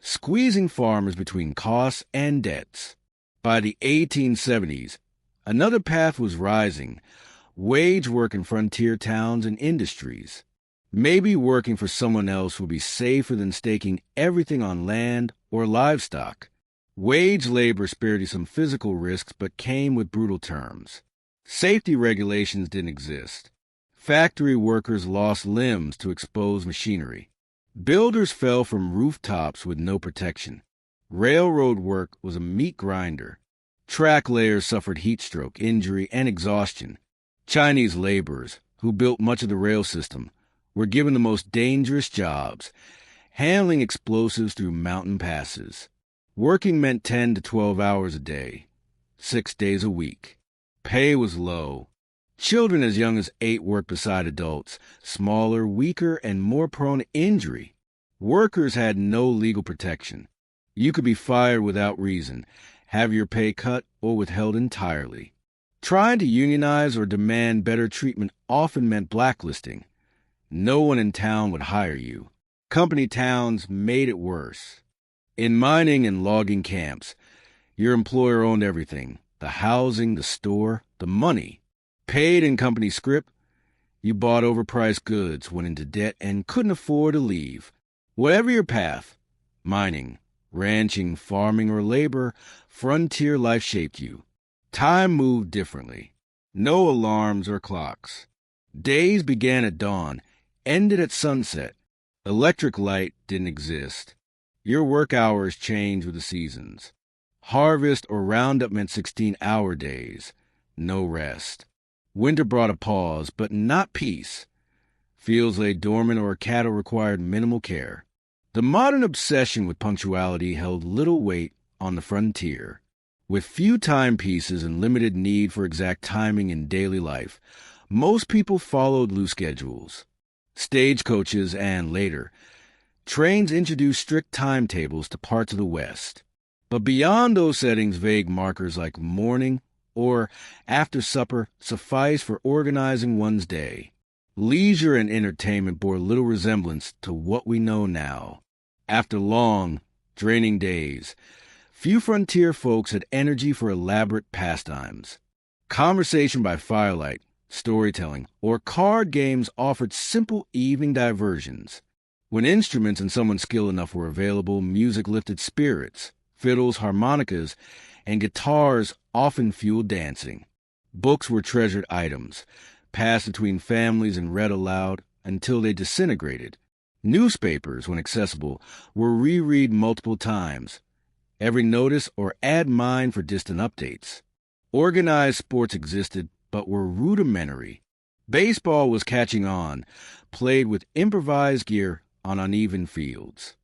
Speaker 1: squeezing farmers between costs and debts. By the 1870s, another path was rising: wage work in frontier towns and industries. Maybe working for someone else would be safer than staking everything on land or livestock. Wage labor spared you some physical risks but came with brutal terms. Safety regulations didn't exist. Factory workers lost limbs to exposed machinery. Builders fell from rooftops with no protection. Railroad work was a meat grinder. Track layers suffered heat stroke, injury, and exhaustion. Chinese laborers, who built much of the rail system, were given the most dangerous jobs, handling explosives through mountain passes. Working meant 10 to 12 hours a day, 6 days a week. Pay was low. Children as young as 8 worked beside adults, smaller, weaker, and more prone to injury. Workers had no legal protection. You could be fired without reason, have your pay cut, or withheld entirely. Trying to unionize or demand better treatment often meant blacklisting. No one in town would hire you. Company towns made it worse. In mining and logging camps, your employer owned everything: the housing, the store, the money. Paid in company scrip, you bought overpriced goods, went into debt, and couldn't afford to leave. Whatever your path, mining, ranching, farming, or labor, frontier life shaped you. Time moved differently. No alarms or clocks. Days began at dawn, ended at sunset. Electric light didn't exist. Your work hours changed with the seasons. Harvest or roundup meant 16-hour days. No rest. Winter brought a pause, but not peace. Fields lay dormant or cattle required minimal care. The modern obsession with punctuality held little weight on the frontier. With few timepieces and limited need for exact timing in daily life, most people followed loose schedules. Stagecoaches and, later, trains introduced strict timetables to parts of the West. But beyond those settings, vague markers like morning or after supper sufficed for organizing one's day. Leisure and entertainment bore little resemblance to what we know now. After long, draining days, few frontier folks had energy for elaborate pastimes. Conversation by firelight, storytelling, or card games offered simple evening diversions. When instruments and someone skilled enough were available, music lifted spirits. Fiddles, harmonicas, and guitars often fueled dancing. Books were treasured items, passed between families and read aloud until they disintegrated. Newspapers, when accessible, were reread multiple times. Every notice or ad mined for distant updates. Organized sports existed, but were rudimentary. Baseball was catching on, played with improvised gear on uneven fields.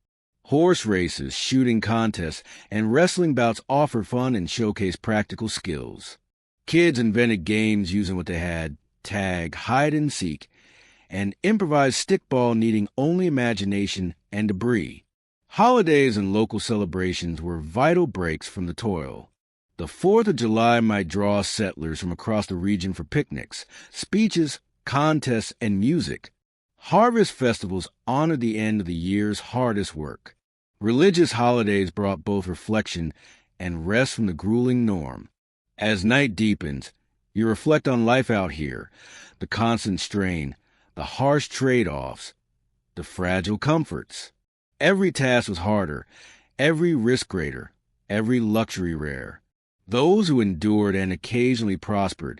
Speaker 1: Horse races, shooting contests, and wrestling bouts offered fun and showcased practical skills. Kids invented games using what they had: tag, hide and seek, and improvised stickball needing only imagination and debris. Holidays and local celebrations were vital breaks from the toil. The 4th of July might draw settlers from across the region for picnics, speeches, contests, and music. Harvest festivals honored the end of the year's hardest work. Religious holidays brought both reflection and rest from the grueling norm. As night deepens, you reflect on life out here, the constant strain, the harsh trade-offs, the fragile comforts. Every task was harder, every risk greater, every luxury rare. Those who endured and occasionally prospered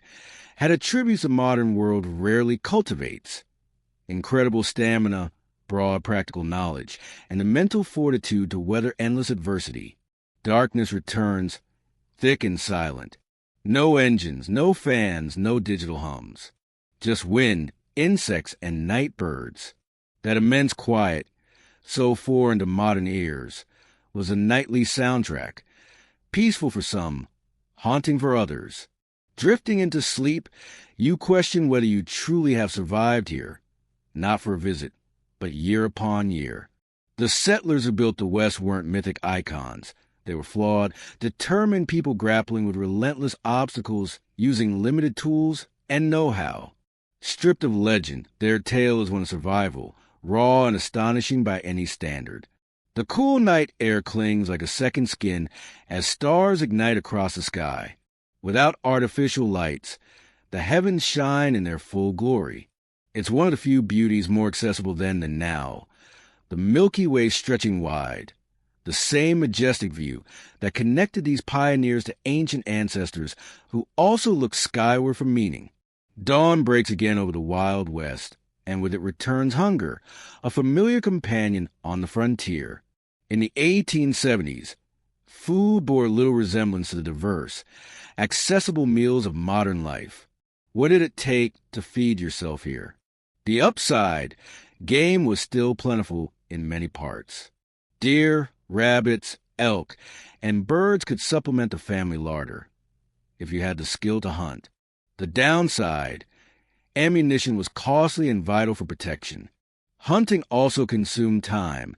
Speaker 1: had attributes the modern world rarely cultivates: incredible stamina, broad practical knowledge, and the mental fortitude to weather endless adversity. Darkness returns, thick and silent. No engines, no fans, no digital hums. Just wind, insects, and night birds. That immense quiet, so foreign to modern ears, was a nightly soundtrack, peaceful for some, haunting for others. Drifting into sleep, you question whether you truly have survived here, not for a visit, but year upon year. The settlers who built the West weren't mythic icons. They were flawed, determined people grappling with relentless obstacles using limited tools and know-how. Stripped of legend, their tale is one of survival, raw and astonishing by any standard. The cool night air clings like a second skin as stars ignite across the sky. Without artificial lights, the heavens shine in their full glory. It's one of the few beauties more accessible then than now. The Milky Way stretching wide, the same majestic view that connected these pioneers to ancient ancestors who also looked skyward for meaning. Dawn breaks again over the Wild West, and with it returns hunger, a familiar companion on the frontier. In the 1870s, food bore little resemblance to the diverse, accessible meals of modern life. What did it take to feed yourself here? The upside, game was still plentiful in many parts. Deer, rabbits, elk, and birds could supplement the family larder, if you had the skill to hunt. The downside, ammunition was costly and vital for protection. Hunting also consumed time,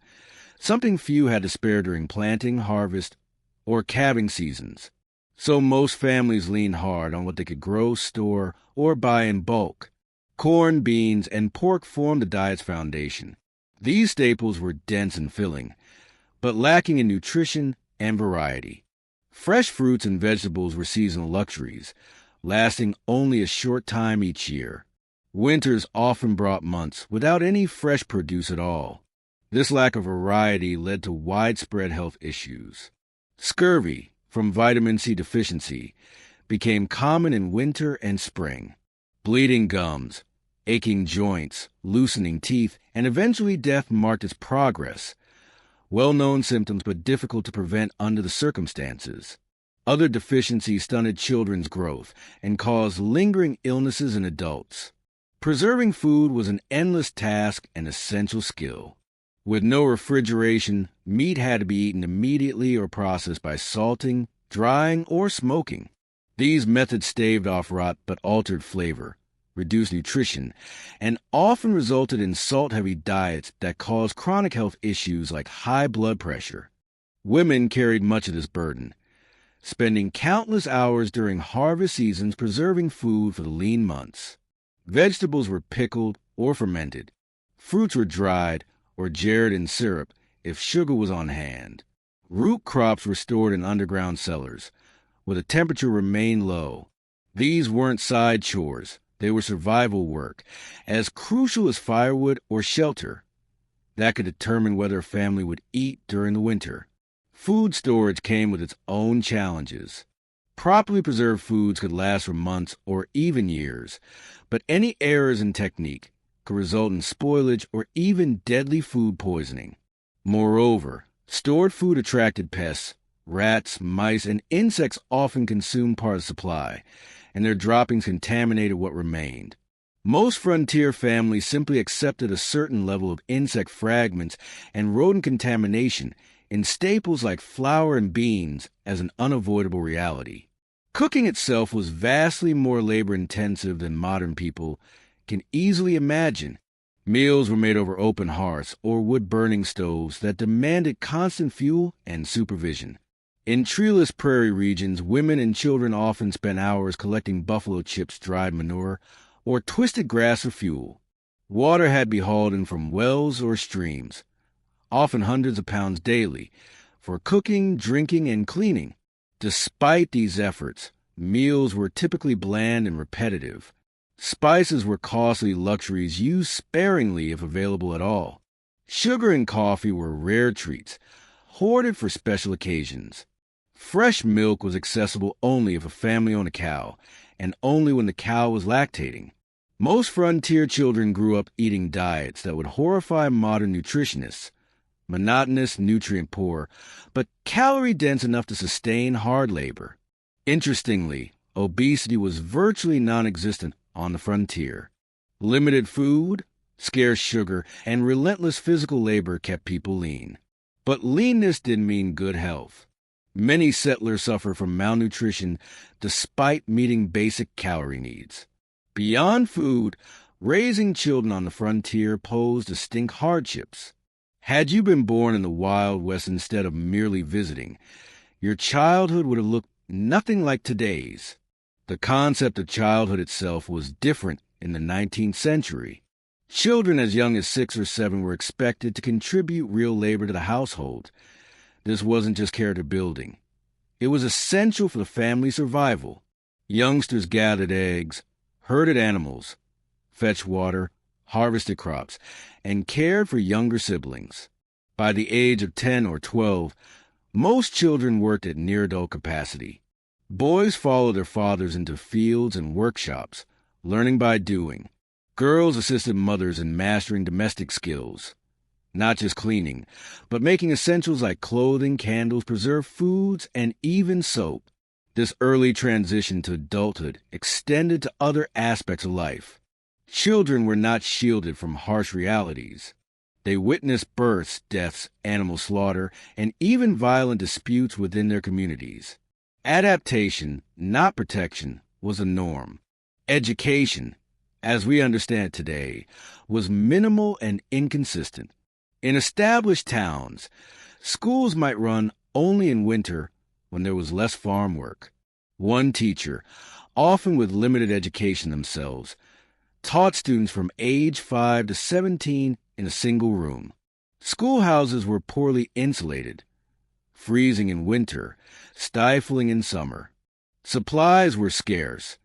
Speaker 1: something few had to spare during planting, harvest, or calving seasons. So most families leaned hard on what they could grow, store, or buy in bulk. Corn, beans, and pork formed the diet's foundation. These staples were dense and filling, but lacking in nutrition and variety. Fresh fruits and vegetables were seasonal luxuries, lasting only a short time each year. Winters often brought months without any fresh produce at all. This lack of variety led to widespread health issues. Scurvy, from vitamin C deficiency, became common in winter and spring. Bleeding gums, aching joints, loosening teeth, and eventually death marked its progress. Well-known symptoms but difficult to prevent under the circumstances. Other deficiencies stunted children's growth and caused lingering illnesses in adults. Preserving food was an endless task and essential skill. With no refrigeration, meat had to be eaten immediately or processed by salting, drying, or smoking. These methods staved off rot but altered flavor, reduced nutrition, and often resulted in salt-heavy diets that caused chronic health issues like high blood pressure. Women carried much of this burden, spending countless hours during harvest seasons preserving food for the lean months. Vegetables were pickled or fermented. Fruits were dried or jarred in syrup if sugar was on hand. Root crops were stored in underground cellars, where the temperature remained low. These weren't side chores. They were survival work, as crucial as firewood or shelter. That could determine whether a family would eat during the winter. Food storage came with its own challenges. Properly preserved foods could last for months or even years, but any errors in technique could result in spoilage or even deadly food poisoning. Moreover, stored food attracted pests. Rats, mice, and insects often consumed part of the supply, and their droppings contaminated what remained. Most frontier families simply accepted a certain level of insect fragments and rodent contamination in staples like flour and beans as an unavoidable reality. Cooking itself was vastly more labor-intensive than modern people can easily imagine. Meals were made over open hearths or wood-burning stoves that demanded constant fuel and supervision. In treeless prairie regions, women and children often spent hours collecting buffalo chips, dried manure, or twisted grass for fuel. Water had to be hauled in from wells or streams, often hundreds of pounds daily, for cooking, drinking, and cleaning. Despite these efforts, meals were typically bland and repetitive. Spices were costly luxuries used sparingly if available at all. Sugar and coffee were rare treats, hoarded for special occasions. Fresh milk was accessible only if a family owned a cow, and only when the cow was lactating. Most frontier children grew up eating diets that would horrify modern nutritionists. Monotonous, nutrient-poor, but calorie-dense enough to sustain hard labor. Interestingly, obesity was virtually non-existent on the frontier. Limited food, scarce sugar, and relentless physical labor kept people lean. But leanness didn't mean good health. Many settlers suffer from malnutrition despite meeting basic calorie needs. Beyond food, raising children on the frontier posed distinct hardships. Had you been born in the Wild West instead of merely visiting, your childhood would have looked nothing like today's. The concept of childhood itself was different in the 19th century. Children as young as 6 or 7 were expected to contribute real labor to the household. This wasn't just character building. It was essential for the family's survival. Youngsters gathered eggs, herded animals, fetched water, harvested crops, and cared for younger siblings. By the age of 10 or 12, most children worked at near-adult capacity. Boys followed their fathers into fields and workshops, learning by doing. Girls assisted mothers in mastering domestic skills, not just cleaning, but making essentials like clothing, candles, preserved foods, and even soap. This early transition to adulthood extended to other aspects of life. Children were not shielded from harsh realities. They witnessed births, deaths, animal slaughter, and even violent disputes within their communities. Adaptation, not protection, was the norm. Education, as we understand it today, was minimal and inconsistent. In established towns, schools might run only in winter when there was less farm work. One teacher, often with limited education themselves, taught students from age 5 to 17 in a single room. Schoolhouses were poorly insulated, freezing in winter, stifling in summer. Supplies were scarce.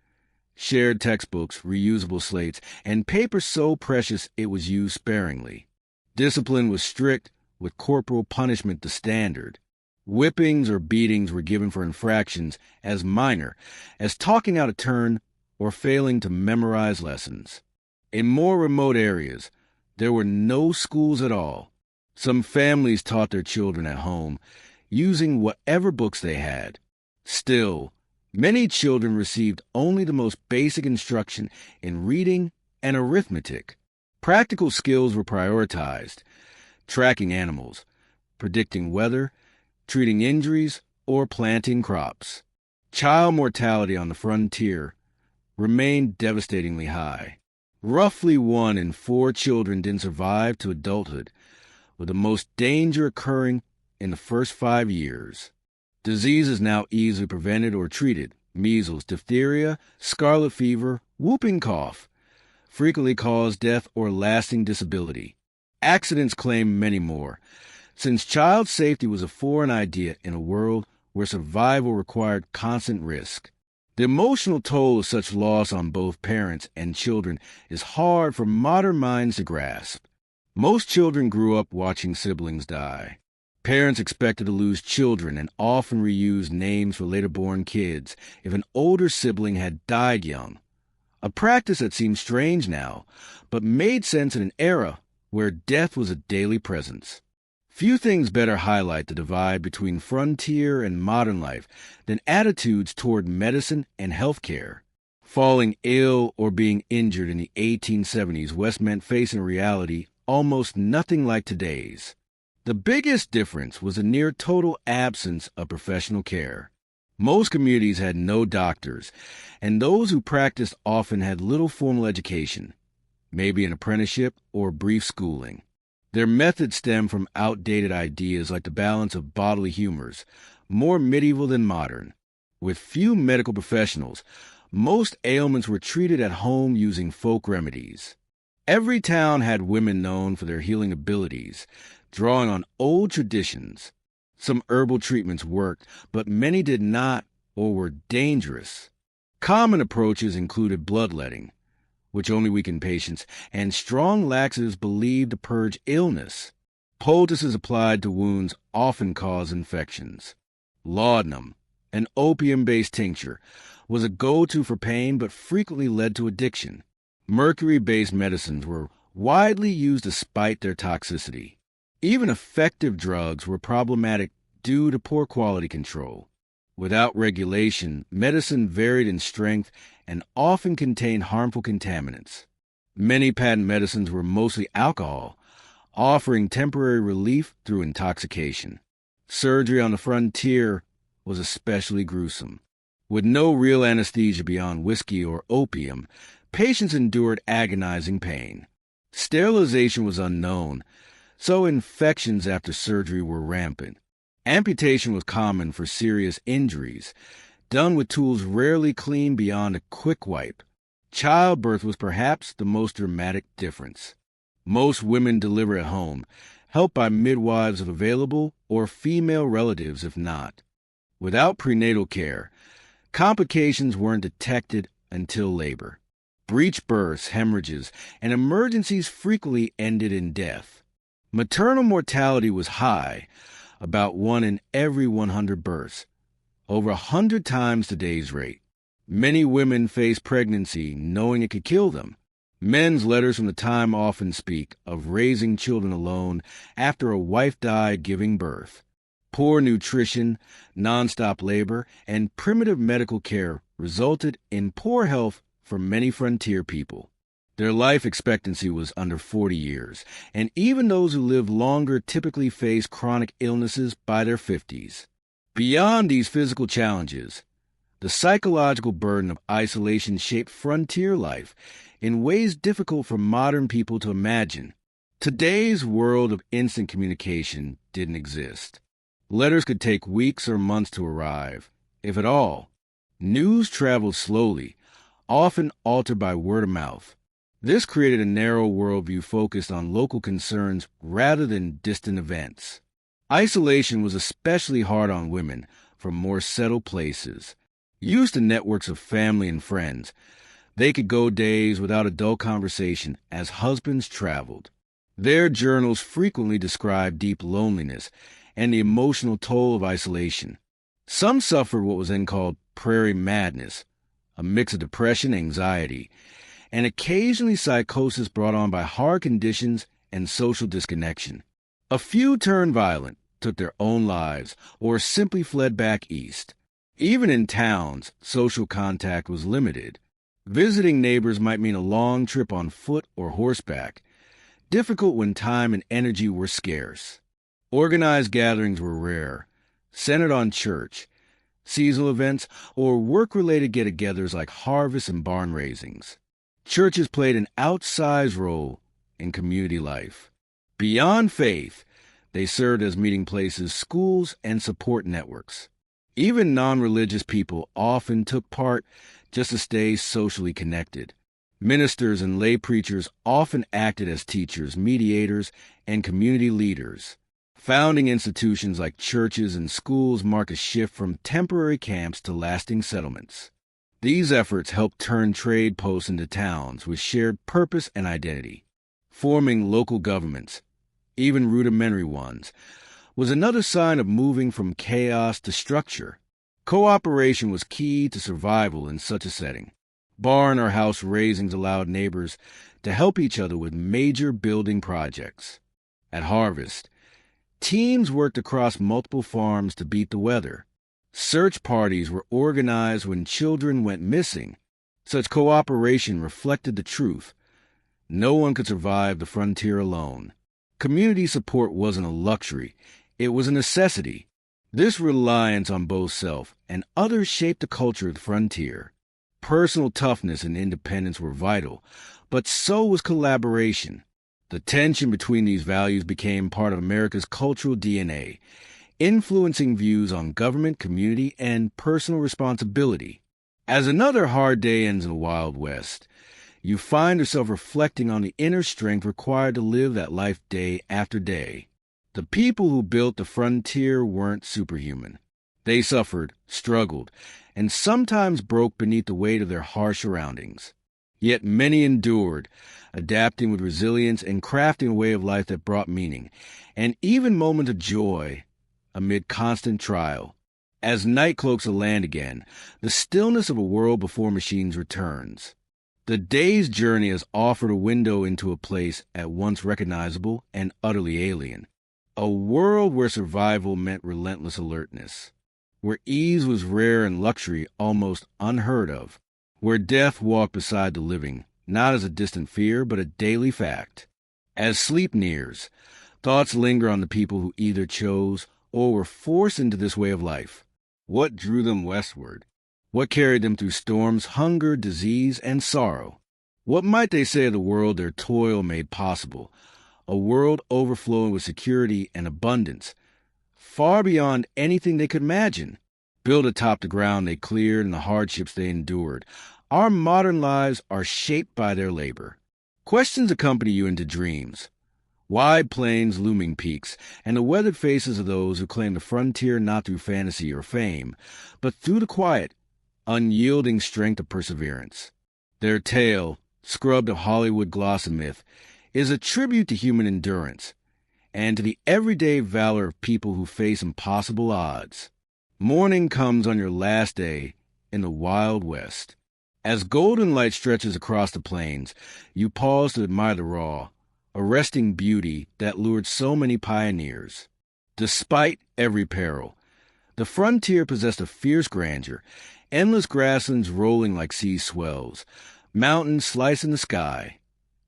Speaker 1: Shared textbooks, reusable slates, and paper so precious it was used sparingly. Discipline was strict, with corporal punishment the standard. Whippings or beatings were given for infractions as minor as talking out of turn or failing to memorize lessons. In more remote areas, there were no schools at all. Some families taught their children at home, using whatever books they had. Still, many children received only the most basic instruction in reading and arithmetic. Practical skills were prioritized: tracking animals, predicting weather, treating injuries, or planting crops. Child mortality on the frontier remained devastatingly high. Roughly 1 in 4 children didn't survive to adulthood, with the most danger occurring in the first 5 years. Diseases now easily prevented or treated: measles, diphtheria, scarlet fever, whooping cough, frequently cause death or lasting disability. Accidents claim many more, since child safety was a foreign idea in a world where survival required constant risk. The emotional toll of such loss on both parents and children is hard for modern minds to grasp. Most children grew up watching siblings die. Parents expected to lose children and often reused names for later-born kids if an older sibling had died young. A practice that seems strange now, but made sense in an era where death was a daily presence. Few things better highlight the divide between frontier and modern life than attitudes toward medicine and healthcare. Falling ill or being injured in the 1870s West meant facing a reality almost nothing like today's. The biggest difference was the near total absence of professional care. Most communities had no doctors, and those who practiced often had little formal education, maybe an apprenticeship or brief schooling. Their methods stem from outdated ideas like the balance of bodily humors, more medieval than modern. With few medical professionals, most ailments were treated at home using folk remedies. Every town had women known for their healing abilities, drawing on old traditions. Some herbal treatments worked, but many did not or were dangerous. Common approaches included bloodletting, which only weakened patients, and strong laxatives believed to purge illness. Poultices applied to wounds often caused infections. Laudanum, an opium-based tincture, was a go-to for pain but frequently led to addiction. Mercury-based medicines were widely used despite their toxicity. Even effective drugs were problematic due to poor quality control. Without regulation, medicine varied in strength and often contained harmful contaminants. Many patent medicines were mostly alcohol, offering temporary relief through intoxication. Surgery on the frontier was especially gruesome. With no real anesthesia beyond whiskey or opium, patients endured agonizing pain. Sterilization was unknown, so infections after surgery were rampant. Amputation was common for serious injuries, done with tools rarely clean beyond a quick wipe. Childbirth was perhaps the most dramatic difference. Most women deliver at home, helped by midwives if available or female relatives if not. Without prenatal care, complications weren't detected until labor. Breech births, hemorrhages, and emergencies frequently ended in death. Maternal mortality was high, about 1 in every 100 births, over 100 times today's rate. Many women face pregnancy knowing it could kill them. Men's letters from the time often speak of raising children alone after a wife died giving birth. Poor nutrition, nonstop labor, and primitive medical care resulted in poor health for many frontier people. Their life expectancy was under 40 years, and even those who lived longer typically faced chronic illnesses by their 50s. Beyond these physical challenges, the psychological burden of isolation shaped frontier life in ways difficult for modern people to imagine. Today's world of instant communication didn't exist. Letters could take weeks or months to arrive, if at all. News traveled slowly, often altered by word of mouth. This created a narrow worldview focused on local concerns rather than distant events. Isolation was especially hard on women from more settled places. Used to networks of family and friends, they could go days without adult conversation as husbands traveled. Their journals frequently described deep loneliness and the emotional toll of isolation. Some suffered what was then called prairie madness, a mix of depression, anxiety, and occasionally psychosis brought on by hard conditions and social disconnection. A few turned violent, took their own lives, or simply fled back east. Even in towns, social contact was limited. Visiting neighbors might mean a long trip on foot or horseback, difficult when time and energy were scarce. Organized gatherings were rare, centered on church, seasonal events, or work-related get-togethers like harvests and barn raisings. Churches played an outsized role in community life. Beyond faith, they served as meeting places, schools, and support networks. Even non-religious people often took part just to stay socially connected. Ministers and lay preachers often acted as teachers, mediators, and community leaders. Founding institutions like churches and schools mark a shift from temporary camps to lasting settlements. These efforts helped turn trade posts into towns with shared purpose and identity. Forming local governments, even rudimentary ones, was another sign of moving from chaos to structure. Cooperation was key to survival in such a setting. Barn or house raisings allowed neighbors to help each other with major building projects. At harvest, teams worked across multiple farms to beat the weather. Search parties were organized when children went missing. Such cooperation reflected the truth. No one could survive the frontier alone. Community support wasn't a luxury. It was a necessity. This reliance on both self and others shaped the culture of the frontier. Personal toughness and independence were vital, but so was collaboration. The tension between these values became part of America's cultural DNA, influencing views on government, community, and personal responsibility. As another hard day ends in the Wild West, you find yourself reflecting on the inner strength required to live that life day after day. The people who built the frontier weren't superhuman. They suffered, struggled, and sometimes broke beneath the weight of their harsh surroundings. Yet many endured, adapting with resilience and crafting a way of life that brought meaning, and even moments of joy amid constant trial. As night cloaks the land again, the stillness of a world before machines returns. The day's journey has offered a window into a place at once recognizable and utterly alien. A world where survival meant relentless alertness, where ease was rare and luxury almost unheard of, where death walked beside the living, not as a distant fear, but a daily fact. As sleep nears, thoughts linger on the people who either chose or were forced into this way of life. What drew them westward? What carried them through storms, hunger, disease, and sorrow? What might they say of the world their toil made possible? A world overflowing with security and abundance, far beyond anything they could imagine. built atop the ground they cleared and the hardships they endured. Our modern lives are shaped by their labor. Questions accompany you into dreams. Wide plains, looming peaks, and the weathered faces of those who claim the frontier not through fantasy or fame, but through the quiet, unyielding strength of perseverance. Their tale, scrubbed of Hollywood gloss and myth, is a tribute to human endurance and to the everyday valor of people who face impossible odds. Morning comes on your last day in the Wild West. As golden light stretches across the plains, you pause to admire the raw, arresting beauty that lured so many pioneers. Despite every peril, the frontier possessed a fierce grandeur, endless grasslands rolling like sea swells, mountains slicing the sky,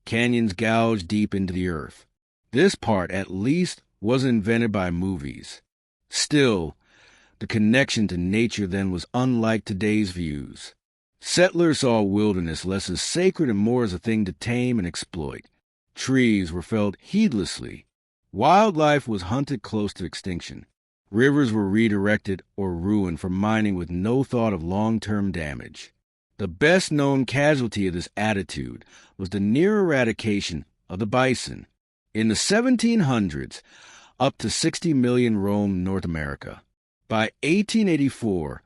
Speaker 1: canyons gouged deep into the earth. This part, at least, wasn't invented by movies. Still, the connection to nature then was unlike today's views. Settlers saw wilderness less as sacred and more as a thing to tame and exploit. Trees were felled heedlessly. Wildlife was hunted close to extinction. Rivers were redirected or ruined for mining with no thought of long-term damage. The best-known casualty of this attitude was the near eradication of the bison. In the 1700s, up to 60 million roamed North America. By 1884,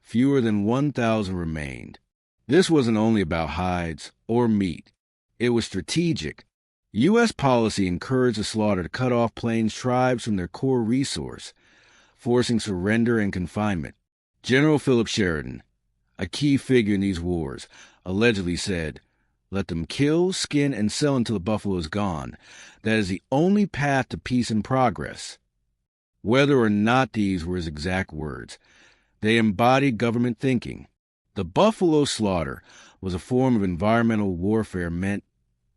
Speaker 1: fewer than 1,000 remained. This wasn't only about hides or meat. It was strategic. U.S. policy encouraged the slaughter to cut off Plains tribes from their core resource, forcing surrender and confinement. General Philip Sheridan, a key figure in these wars, allegedly said, "Let them kill, skin, and sell until the buffalo is gone. That is the only path to peace and progress." Whether or not these were his exact words, they embodied government thinking. The buffalo slaughter was a form of environmental warfare meant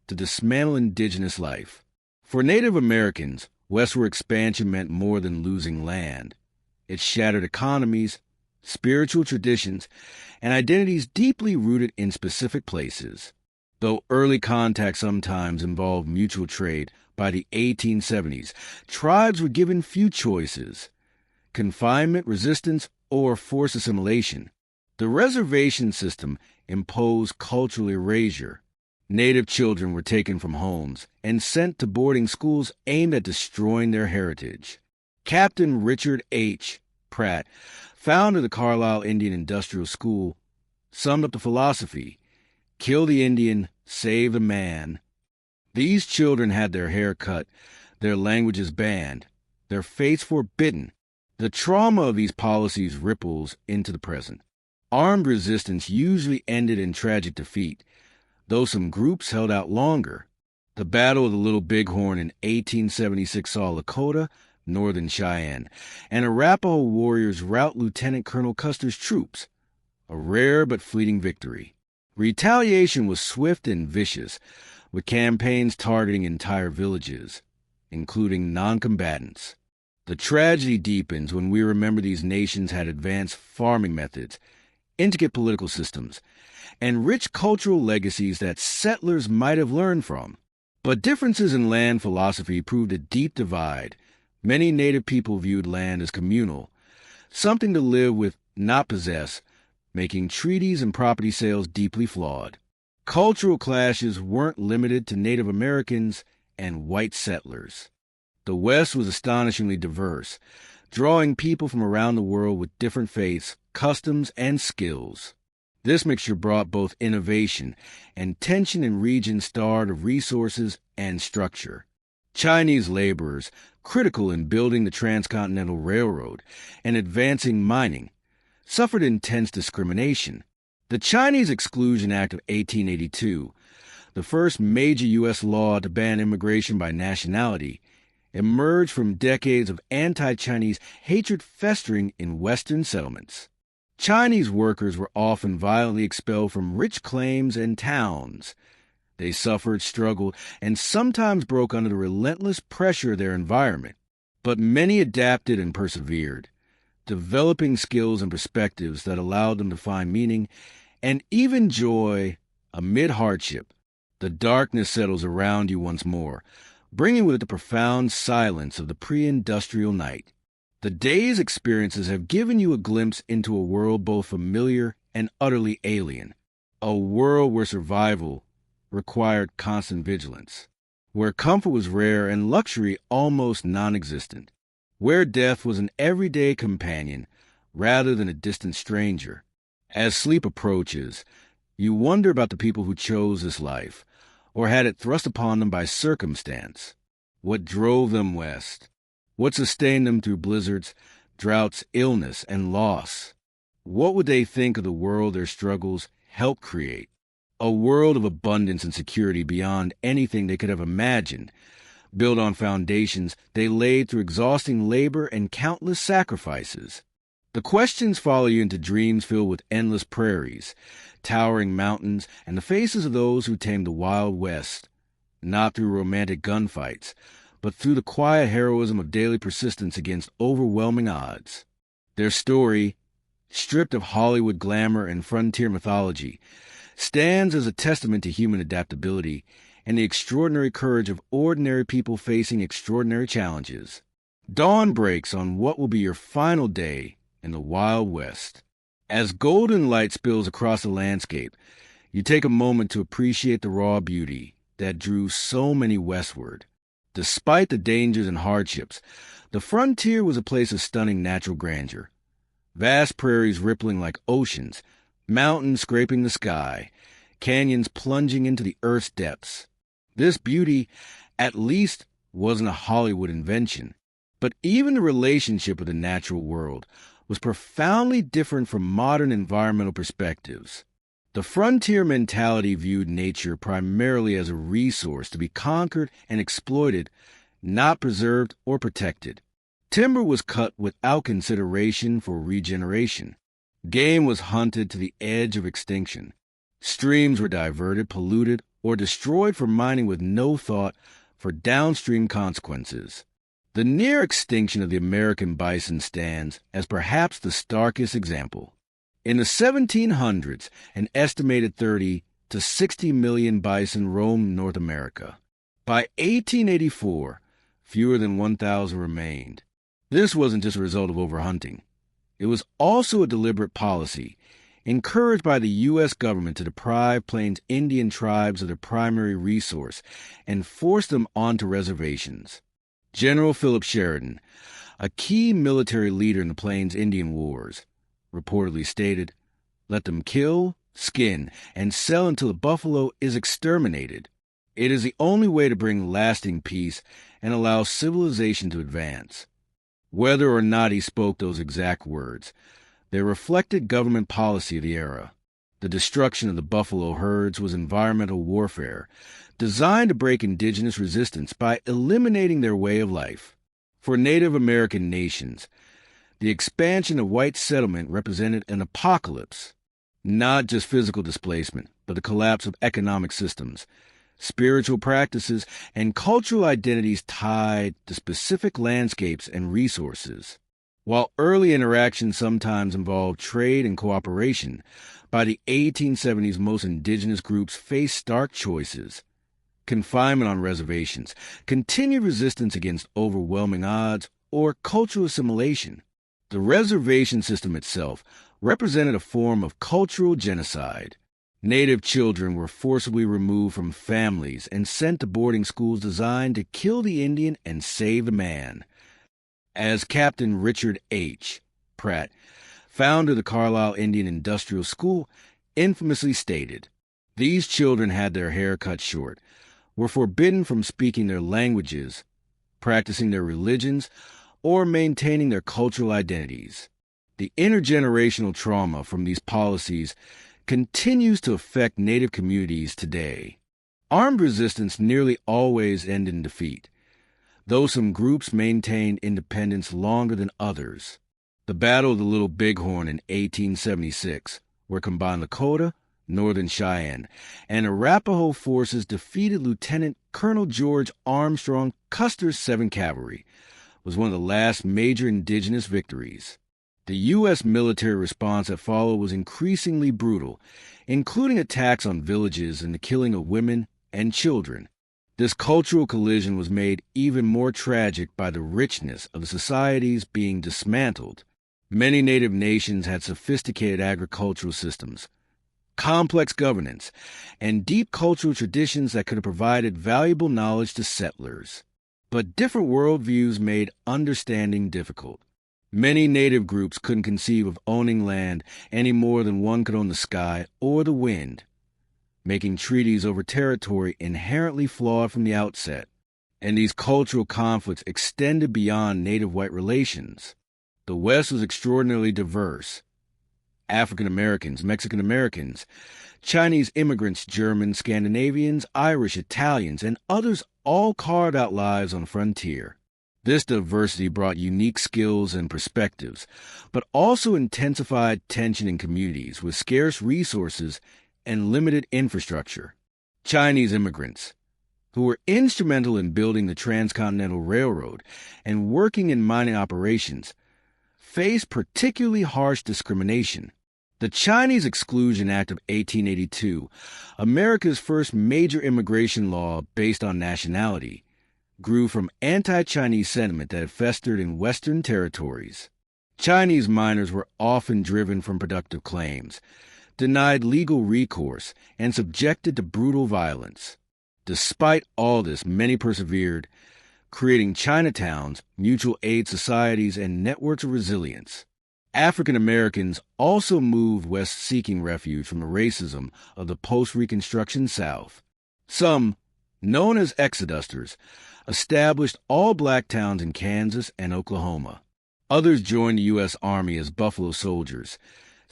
Speaker 1: to dismantle indigenous life. For Native Americans, westward expansion meant more than losing land. It shattered economies, spiritual traditions, and identities deeply rooted in specific places. Though early contact sometimes involved mutual trade, by the 1870s, tribes were given few choices: confinement, resistance, or forced assimilation. The reservation system imposed cultural erasure. Native children were taken from homes and sent to boarding schools aimed at destroying their heritage. Captain Richard H. Pratt, founder of the Carlisle Indian Industrial School, summed up the philosophy: kill the Indian, save the man. These children had their hair cut, their languages banned, their faiths forbidden. The trauma of these policies ripples into the present. Armed resistance usually ended in tragic defeat, though some groups held out longer. The Battle of the Little Bighorn in 1876 saw Lakota, Northern Cheyenne, and Arapaho warriors rout Lieutenant Colonel Custer's troops, a rare but fleeting victory. Retaliation was swift and vicious, with campaigns targeting entire villages, including non-combatants. The tragedy deepens when we remember these nations had advanced farming methods, intricate political systems, and rich cultural legacies that settlers might have learned from. But differences in land philosophy proved a deep divide. Many native people viewed land as communal, something to live with, not possess, making treaties and property sales deeply flawed. Cultural clashes weren't limited to Native Americans and white settlers. The West was astonishingly diverse, drawing people from around the world with different faiths, customs, and skills. This mixture brought both innovation and tension in regions starved of resources and structure. Chinese laborers, critical in building the Transcontinental Railroad and advancing mining, suffered intense discrimination. The Chinese Exclusion Act of 1882, the first major U.S. law to ban immigration by nationality, emerged from decades of anti-Chinese hatred festering in Western settlements. Chinese workers were often violently expelled from rich claims and towns. They suffered, struggled, and sometimes broke under the relentless pressure of their environment. But many adapted and persevered, developing skills and perspectives that allowed them to find meaning and even joy amid hardship. The darkness settles around you once more, bringing with it the profound silence of the pre-industrial night. The day's experiences have given you a glimpse into a world both familiar and utterly alien, a world where survival required constant vigilance, where comfort was rare and luxury almost non-existent, where death was an everyday companion rather than a distant stranger. As sleep approaches, you wonder about the people who chose this life, or had it thrust upon them by circumstance. What drove them west? What sustained them through blizzards, droughts, illness, and loss? What would they think of the world their struggles helped create? A world of abundance and security beyond anything they could have imagined, built on foundations they laid through exhausting labor and countless sacrifices. The questions follow you into dreams filled with endless prairies, towering mountains, and the faces of those who tamed the Wild West, not through romantic gunfights, but through the quiet heroism of daily persistence against overwhelming odds. Their story, stripped of Hollywood glamour and frontier mythology, stands as a testament to human adaptability and the extraordinary courage of ordinary people facing extraordinary challenges. Dawn breaks on what will be your final day in the Wild West. As golden light spills across the landscape, you take a moment to appreciate the raw beauty that drew so many westward. Despite the dangers and hardships, the frontier was a place of stunning natural grandeur. Vast prairies rippling like oceans, mountains scraping the sky, canyons plunging into the earth's depths. This beauty, at least, wasn't a Hollywood invention. But even the relationship with the natural world was profoundly different from modern environmental perspectives. The frontier mentality viewed nature primarily as a resource to be conquered and exploited, not preserved or protected. Timber was cut without consideration for regeneration. Game was hunted to the edge of extinction. Streams were diverted, polluted, or destroyed for mining with no thought for downstream consequences. The near extinction of the American bison stands as perhaps the starkest example. In the 1700s, an estimated 30 to 60 million bison roamed North America. By 1884, fewer than 1,000 remained. This wasn't just a result of overhunting. It was also a deliberate policy, encouraged by the U.S. government to deprive Plains Indian tribes of their primary resource and force them onto reservations. General Philip Sheridan, a key military leader in the Plains Indian Wars, reportedly stated, "Let them kill, skin, and sell until the buffalo is exterminated. It is the only way to bring lasting peace and allow civilization to advance." Whether or not he spoke those exact words, they reflected government policy of the era. The destruction of the buffalo herds was environmental warfare, designed to break indigenous resistance by eliminating their way of life. For Native American nations, the expansion of white settlement represented an apocalypse, not just physical displacement, but the collapse of economic systems, spiritual practices, and cultural identities tied to specific landscapes and resources. While early interactions sometimes involved trade and cooperation, by the 1870s most indigenous groups faced stark choices: confinement on reservations, continued resistance against overwhelming odds, or cultural assimilation. The reservation system itself represented a form of cultural genocide. Native children were forcibly removed from families and sent to boarding schools designed to kill the Indian and save the man. As Captain Richard H. Pratt, founder of the Carlisle Indian Industrial School, infamously stated, "These children had their hair cut short, were forbidden from speaking their languages, practicing their religions, or maintaining their cultural identities." The intergenerational trauma from these policies continues to affect Native communities today. Armed resistance nearly always ended in defeat, though some groups maintained independence longer than others. The Battle of the Little Bighorn in 1876, where combined Lakota, Northern Cheyenne, and Arapaho forces defeated Lieutenant Colonel George Armstrong Custer's 7th Cavalry, was one of the last major indigenous victories. The U.S. military response that followed was increasingly brutal, including attacks on villages and the killing of women and children. This cultural collision was made even more tragic by the richness of the societies being dismantled. Many native nations had sophisticated agricultural systems, complex governance, and deep cultural traditions that could have provided valuable knowledge to settlers. But different worldviews made understanding difficult. Many native groups couldn't conceive of owning land any more than one could own the sky or the wind, making treaties over territory inherently flawed from the outset. And these cultural conflicts extended beyond native-white relations. The West was extraordinarily diverse. African Americans, Mexican Americans, Chinese immigrants, Germans, Scandinavians, Irish, Italians, and others all carved out lives on the frontier. This diversity brought unique skills and perspectives, but also intensified tension in communities with scarce resources and limited infrastructure. Chinese immigrants, who were instrumental in building the Transcontinental Railroad and working in mining operations, faced particularly harsh discrimination. The Chinese Exclusion Act of 1882, America's first major immigration law based on nationality, grew from anti-Chinese sentiment that had festered in Western territories. Chinese miners were often driven from productive claims, denied legal recourse, and subjected to brutal violence. Despite all this, many persevered, creating Chinatowns, mutual aid societies, and networks of resilience. African Americans also moved west seeking refuge from the racism of the post-Reconstruction South. Some, known as exodusters, established all-black towns in Kansas and Oklahoma. Others joined the U.S. Army as Buffalo Soldiers,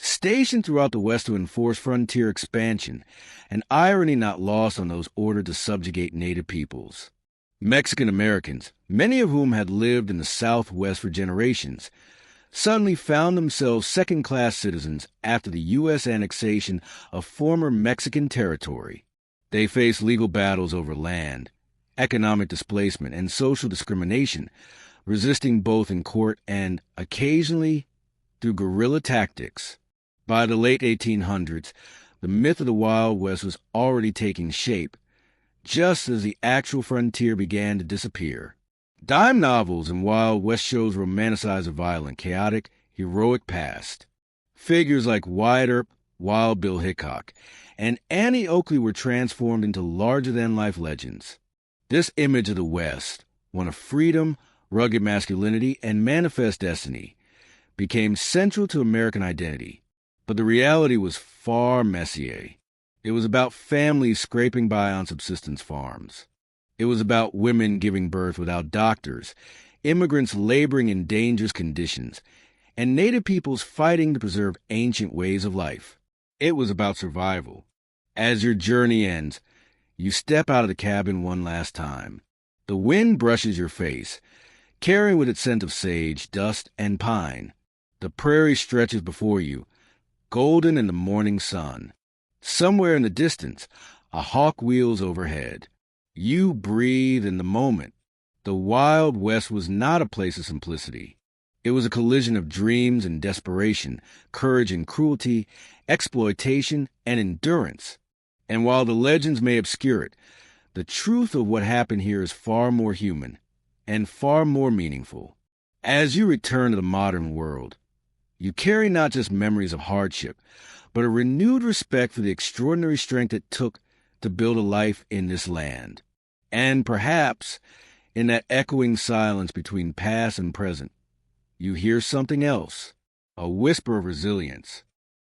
Speaker 1: stationed throughout the West to enforce frontier expansion, an irony not lost on those ordered to subjugate native peoples. Mexican Americans, many of whom had lived in the Southwest for generations, suddenly found themselves second-class citizens after the U.S. annexation of former Mexican territory. They faced legal battles over land, economic displacement, and social discrimination, resisting both in court and, occasionally, through guerrilla tactics. By the late 1800s, the myth of the Wild West was already taking shape, just as the actual frontier began to disappear. Dime novels and Wild West shows romanticize a violent, chaotic, heroic past. Figures like Wyatt Earp, Wild Bill Hickok, and Annie Oakley were transformed into larger-than-life legends. This image of the West, one of freedom, rugged masculinity, and manifest destiny, became central to American identity. But the reality was far messier. It was about families scraping by on subsistence farms. It was about women giving birth without doctors, immigrants laboring in dangerous conditions, and native peoples fighting to preserve ancient ways of life. It was about survival. As your journey ends, you step out of the cabin one last time. The wind brushes your face, carrying with it scent of sage, dust, and pine. The prairie stretches before you, golden in the morning sun. Somewhere in the distance, a hawk wheels overhead. You breathe in the moment. The Wild West was not a place of simplicity. It was a collision of dreams and desperation, courage and cruelty, exploitation and endurance. And while the legends may obscure it, the truth of what happened here is far more human and far more meaningful. As you return to the modern world, you carry not just memories of hardship, but a renewed respect for the extraordinary strength it took to build a life in this land. And perhaps, in that echoing silence between past and present, you hear something else, a whisper of resilience,